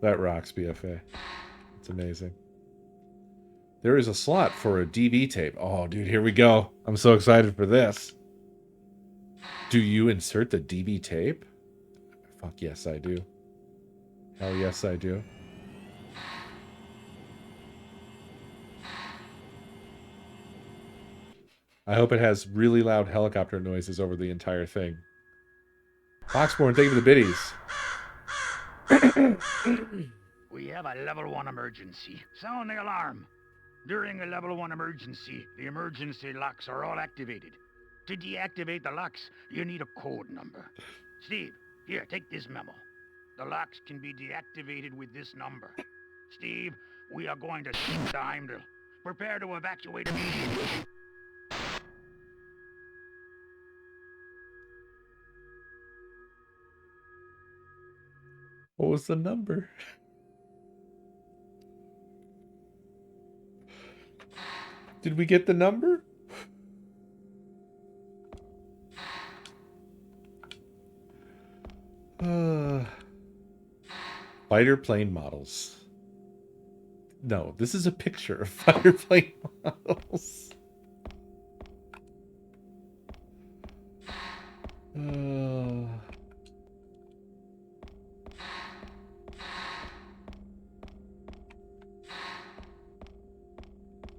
S3: That rocks, BFA. It's amazing. There is a slot for a DV tape. Oh, dude, here we go. I'm so excited for this. Do you insert the DV tape? Fuck yes, I do. Hell yes, I do. I hope it has really loud helicopter noises over the entire thing. Foxborn, thank you for the biddies.
S15: We have a level 1 emergency. Sound the alarm. During a level 1 emergency, the emergency locks are all activated. To deactivate the locks, you need a code number. Steve, Here, take this memo. The locks can be deactivated with this number. Steve, we are going to shoot the Heimdall. Prepare to evacuate immediately.
S1: What was the number? Did we get the number? Fighter plane models. No, this is a picture of fighter plane models.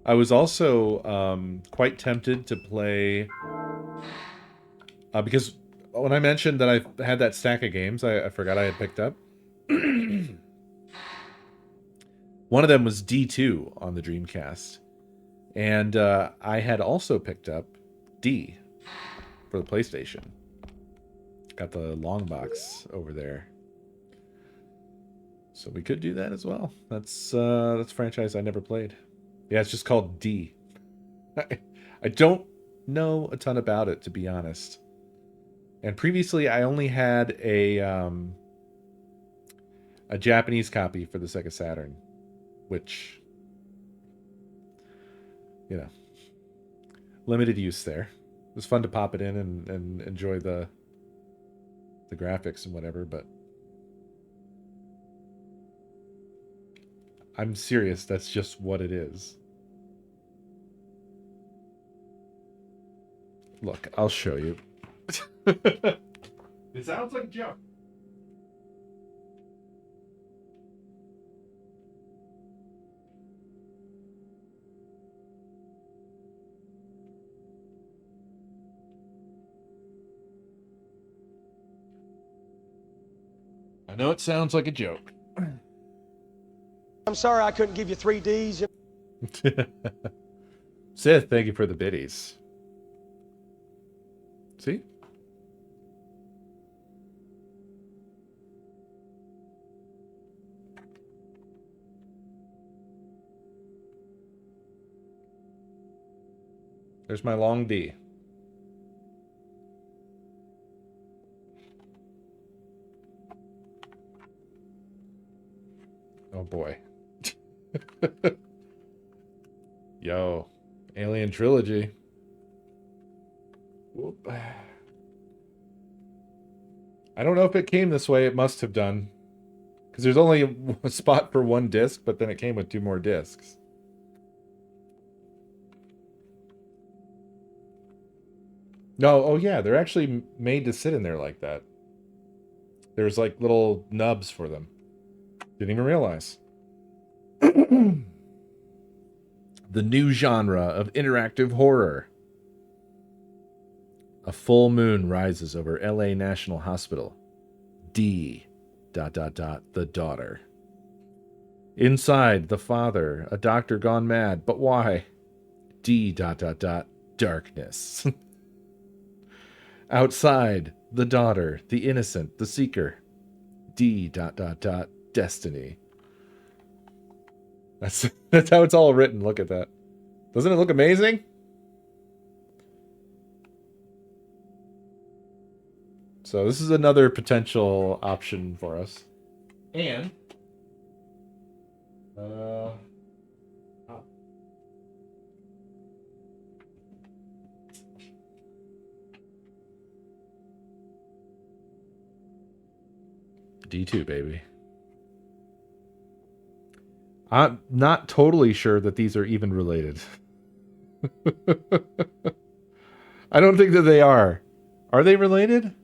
S1: I was also quite tempted to play because when I mentioned that I had that stack of games I forgot I had picked up. One of them was D2 on the Dreamcast. And I had also picked up D for the PlayStation. Got the long box over there. So we could do that as well. That's a franchise I never played. Yeah, it's just called D. I don't know a ton about it, to be honest. And previously, I only had a Japanese copy for the Sega Saturn, which, you know, limited use there. It was fun to pop it in and enjoy the graphics and whatever, but I'm serious, that's just what it is. Look, I'll show you. It sounds like a joke. I know it sounds like a joke.
S16: I'm sorry I couldn't give you 3 Ds.
S1: Sith, thank you for the biddies. See? There's my long D. Oh boy. Yo, Alien Trilogy. Whoop. I don't know if it came this way. It must have done. Because there's only a spot for 1 disc, but then it came with 2 more discs. No, oh yeah, they're actually made to sit in there like that. There's like little nubs for them. Didn't even realize. The new genre of interactive horror. A full moon rises over LA National Hospital. D... the daughter. Inside, the father, a doctor gone mad. But why? D... darkness. Outside, the daughter, the innocent, the seeker. D... destiny. That's how it's all written. Look at that. Doesn't it look amazing? So this is another potential option for us. And D2, baby. I'm not totally sure that these are even related. I don't think that they are. Are they related?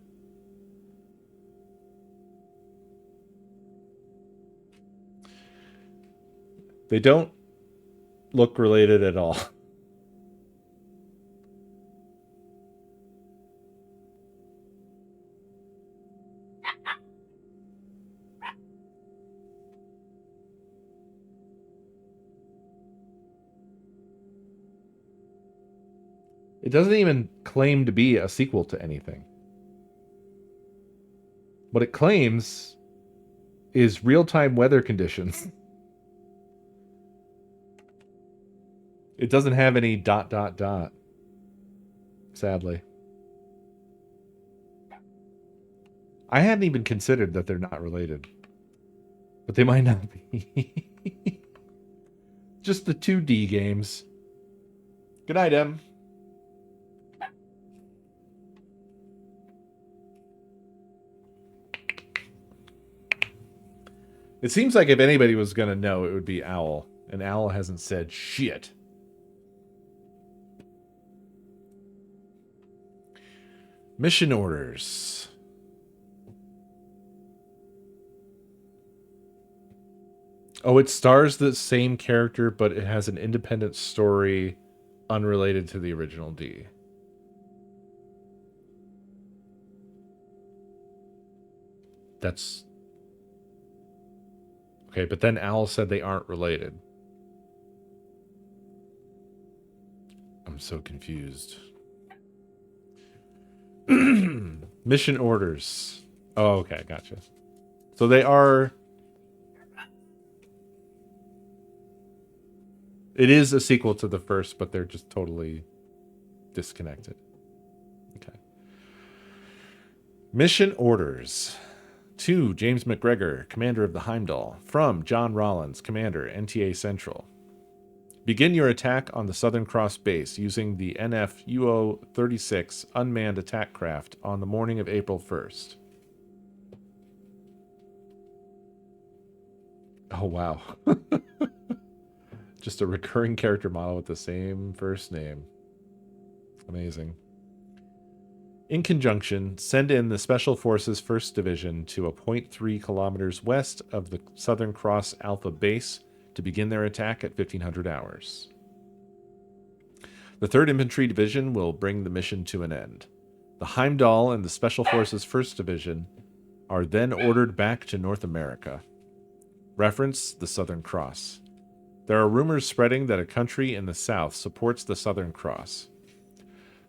S1: They don't look related at all. It doesn't even claim to be a sequel to anything.
S3: What it claims is real-time weather conditions. It doesn't have any ... Sadly. I hadn't even considered that they're not related. But they might not be. Just the 2D games. Good night, Em. It seems like if anybody was going to know, it would be Owl. And Owl hasn't said shit. Mission orders. Oh, it stars the same character, but it has an independent story unrelated to the original D. That's... Okay, but then Owl said they aren't related. I'm so confused. Mission orders. Oh, okay, gotcha. So they are... It is a sequel to the first, but they're just totally disconnected. Okay. Mission orders. To James McGregor, Commander of the Heimdall. From John Rollins, Commander, NTA Central. Begin your attack on the Southern Cross base using the NF UO-36 unmanned attack craft on the morning of April 1st. Oh, wow. Just a recurring character model with the same first name. Amazing. In conjunction, send in the Special Forces 1st Division to a 0.3 kilometers west of the Southern Cross Alpha base to begin their attack at 1500 hours. The 3rd Infantry Division will bring the mission to an end. The Heimdall and the Special Forces 1st Division are then ordered back to North America. Reference the Southern Cross. There are rumors spreading that a country in the South supports the Southern Cross.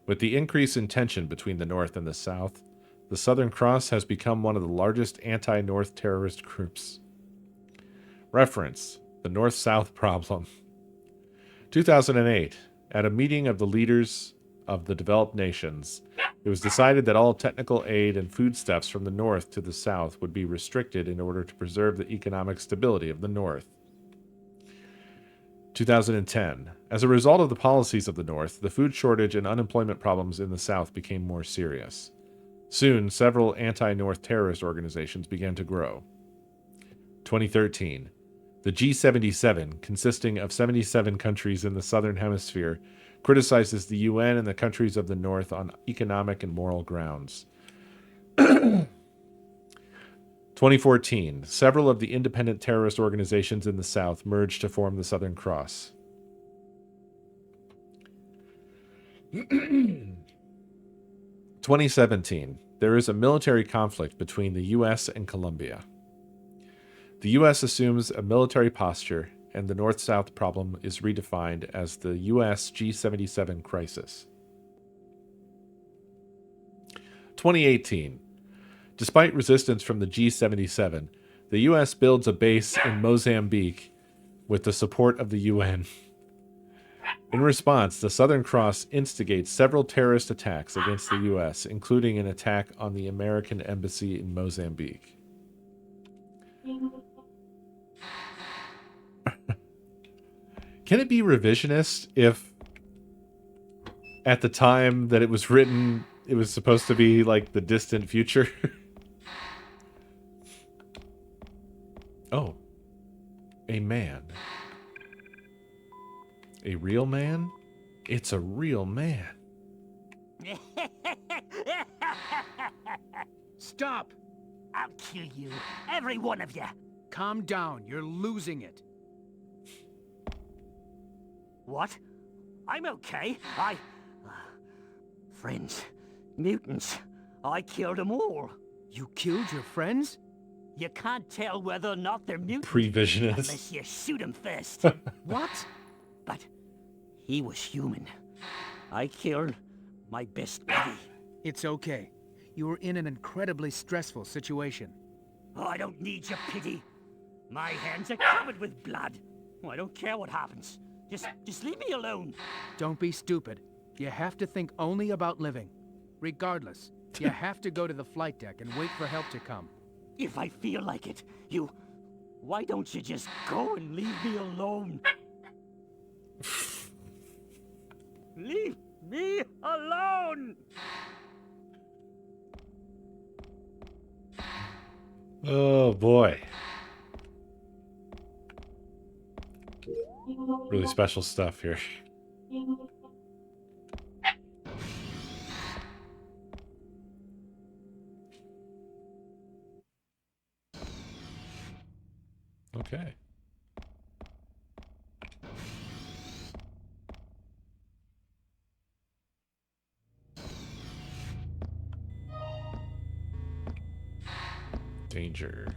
S3: With the increase in tension between the North and the South, the Southern Cross has become one of the largest anti-North terrorist groups. Reference: the North-South problem. 2008, at a meeting of the leaders of the developed nations, it was decided that all technical aid and foodstuffs from the North to the South would be restricted in order to preserve the economic stability of the North. 2010. As a result of the policies of the North, the food shortage and unemployment problems in the South became more serious. Soon, several anti-North terrorist organizations began to grow. 2013. The G77, consisting of 77 countries in the Southern Hemisphere, criticizes the UN and the countries of the North on economic and moral grounds. 2014. Several of the independent terrorist organizations in the South merged to form the Southern Cross. 2017. There is a military conflict between the U.S. and Colombia. The U.S. assumes a military posture, and the North-South problem is redefined as the U.S. G77 crisis. 2018. Despite resistance from the G77, the U.S. builds a base in Mozambique with the support of the UN. In response, the Southern Cross instigates several terrorist attacks against the U.S., including an attack on the American embassy in Mozambique. Can it be revisionist if at the time that it was written, it was supposed to be like the distant future? Oh. A man. A real man? It's a real man.
S8: Stop!
S15: I'll kill you, every one of you.
S8: Calm down, you're losing it.
S15: What? I'm okay. Friends. Mutants. I killed them all.
S8: You killed your friends?
S15: You can't tell whether or not they're mutants
S3: Previsionist.
S15: unless you shoot them first.
S8: What?
S15: But he was human. I killed my best buddy.
S8: It's okay. You were in an incredibly stressful situation.
S14: Oh, I don't need your pity. My hands are covered with blood. Oh, I don't care what happens. Just leave me alone.
S8: Don't be stupid. You have to think only about living. Regardless, you have to go to the flight deck and wait for help to come.
S14: If I feel like it, why don't you just go and leave me alone? Leave me alone!
S1: Oh boy. Really special stuff here. Okay. Danger.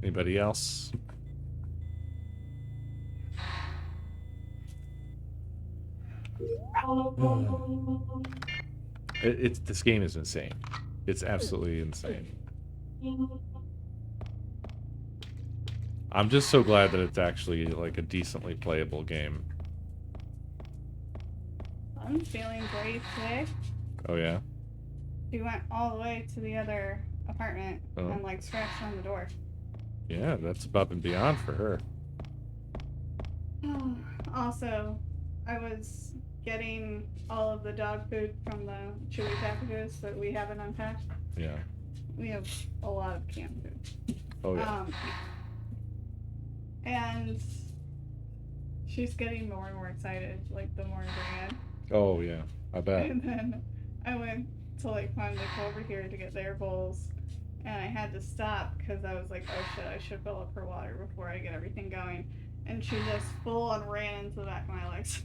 S1: Anybody else? It's this game is insane. It's absolutely insane. I'm just so glad that it's actually like a decently playable game.
S4: I'm feeling great today.
S1: Oh yeah?
S4: She went all the way to the other apartment and like scratched on the door.
S1: Yeah, that's above and beyond for her.
S4: Also, I was getting all of the dog food from the Chewy packages that we haven't unpacked.
S1: Yeah.
S4: We have a lot of canned food.
S1: Oh yeah.
S4: And she's getting more and more excited, like the more I bring
S1: Oh yeah. I bet.
S4: in. And then I went to like finally come over here to get their bowls, and I had to stop because I was like, oh shit, I should fill up her water before I get everything going. And she just full on ran into the back of my legs.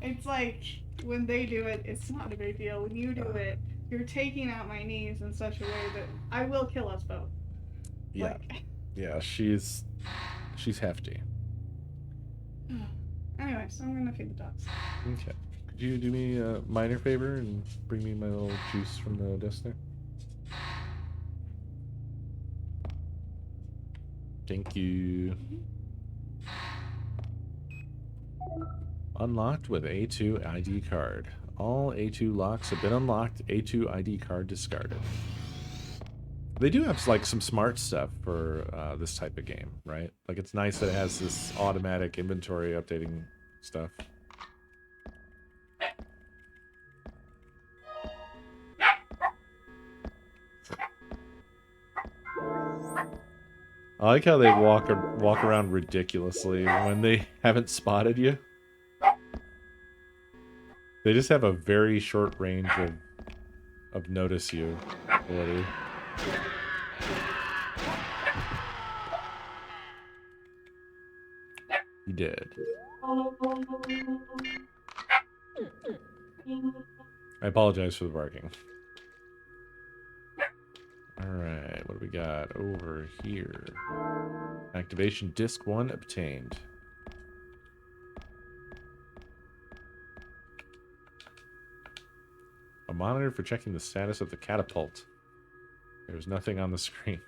S4: It's like when they do it, it's not a big deal. When you do it, you're taking out my knees in such a way that I will kill us both.
S1: Yeah.
S4: Like,
S1: Yeah, she's hefty.
S4: anyway, so I'm gonna feed the dogs.
S1: Okay. Could you do me a minor favor and bring me my little juice from the desk there? Thank you. Unlocked with A2 ID card. All A2 locks have been unlocked. A2 ID card discarded. They do have like some smart stuff for this type of game, right? Like it's nice that it has this automatic inventory updating stuff. I like how they walk around ridiculously when they haven't spotted you. They just have a very short range of notice you ability. You did. I apologize for the barking. Alright, what do we got over here? Activation Disc 1 obtained. A monitor for checking the status of the catapult. There's nothing on the screen.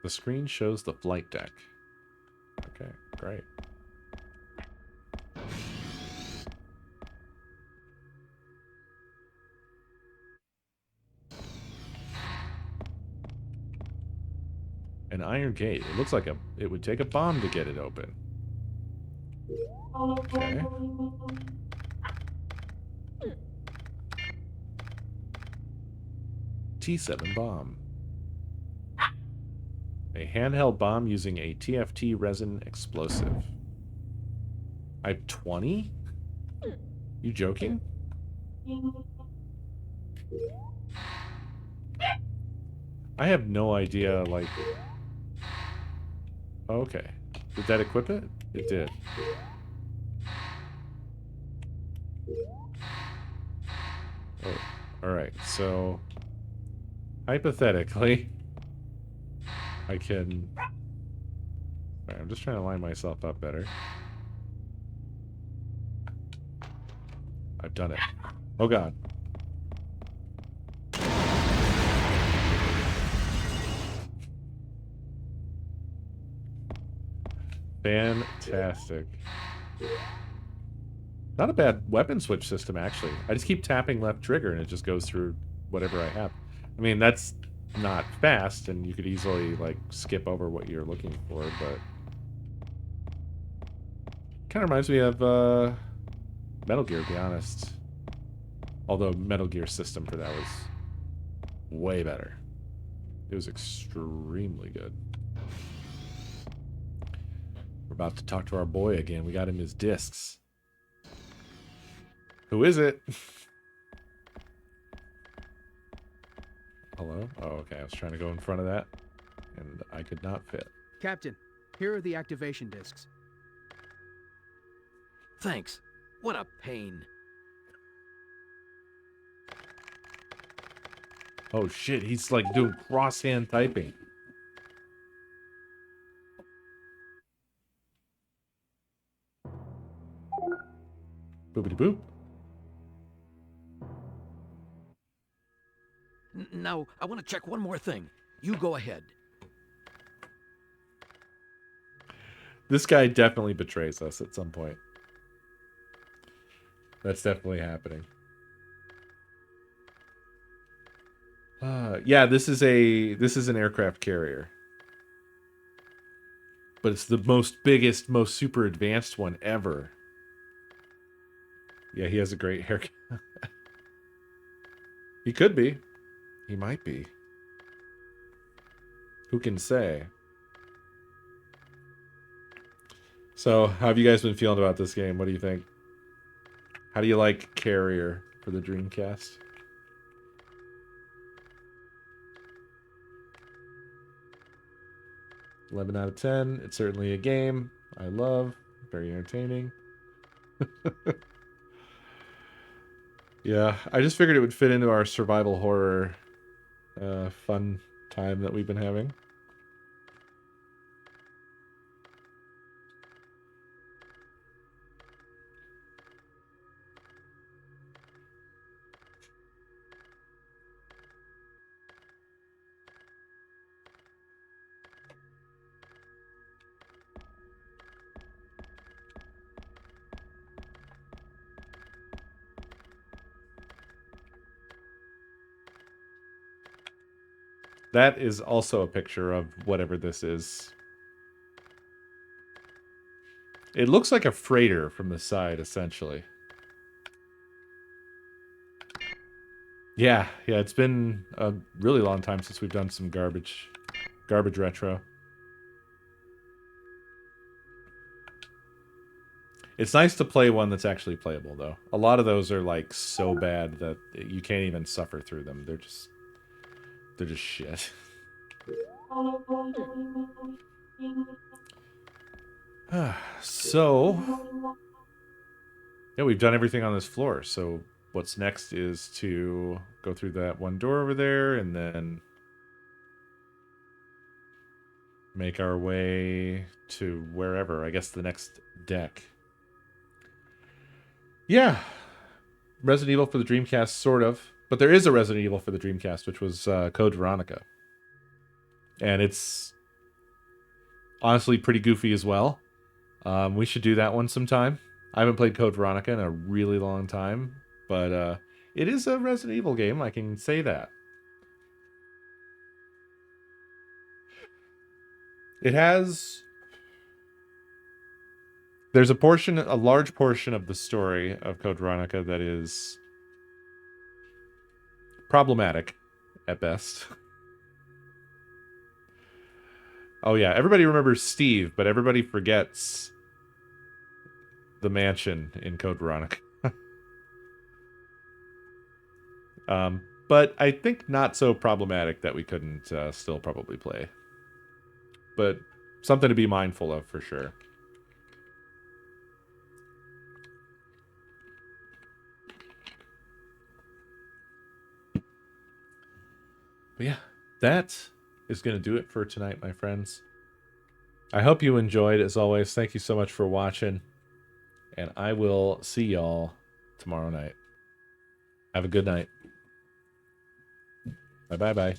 S1: The screen shows the flight deck. Okay, great. An iron gate. It looks like it would take a bomb to get it open. Okay. T7 bomb.
S3: A handheld bomb using a TFT resin explosive. I have 20? You joking? I have no idea, like... Okay. Did that equip it? It did. Oh, alright, so... Hypothetically... I can... Alright, I'm just trying to line myself up better. I've done it. Oh god. Fantastic. Not a bad weapon switch system, actually. I just keep tapping left trigger and it just goes through whatever I have. I mean, that's not fast, and you could easily, like, skip over what you're looking for, but... Kind of reminds me of, Metal Gear, to be honest. Although Metal Gear system for that was way better. It was extremely good. We're about to talk to our boy again. We got him his discs. Who is it? Hello? Oh, okay. I was trying to go in front of that, and I could not fit.
S8: Captain, here are the activation discs.
S5: Thanks. What a pain.
S3: Oh shit, he's like doing cross-hand typing. Boopity boop.
S5: Now, I want to check one more thing. You go ahead.
S3: This guy definitely betrays us at some point. That's definitely happening. Yeah, this is an aircraft carrier. But it's the biggest, most super advanced one ever. Yeah, he has a great haircut. He could be. He might be. Who can say? So, how have you guys been feeling about this game? What do you think? How do you like Carrier for the Dreamcast? $11 out of 10. It's certainly a game I love. Very entertaining. Yeah, I just figured it would fit into our survival horror fun time that we've been having. That is also a picture of whatever this is. It looks like a freighter from the side, essentially. Yeah, it's been a really long time since we've done some garbage retro. It's nice to play one that's actually playable, though. A lot of those are, like, so bad that you can't even suffer through them. They're just shit. So, yeah, we've done everything on this floor. So what's next is to go through that one door over there and then make our way to wherever. I guess the next deck. Yeah. Resident Evil for the Dreamcast, sort of. But there is a Resident Evil for the Dreamcast, which was Code Veronica. And it's honestly pretty goofy as well. We should do that one sometime. I haven't played Code Veronica in a really long time. But it is a Resident Evil game, I can say that. It has... There's a large portion of the story of Code Veronica that is problematic, at best. Oh yeah, everybody remembers Steve, but everybody forgets the mansion in Code Veronica. But I think not so problematic that we couldn't still probably play. But something to be mindful of for sure. But yeah, that is going to do it for tonight, my friends. I hope you enjoyed, as always. Thank you so much for watching. And I will see y'all tomorrow night. Have a good night. Bye-bye-bye.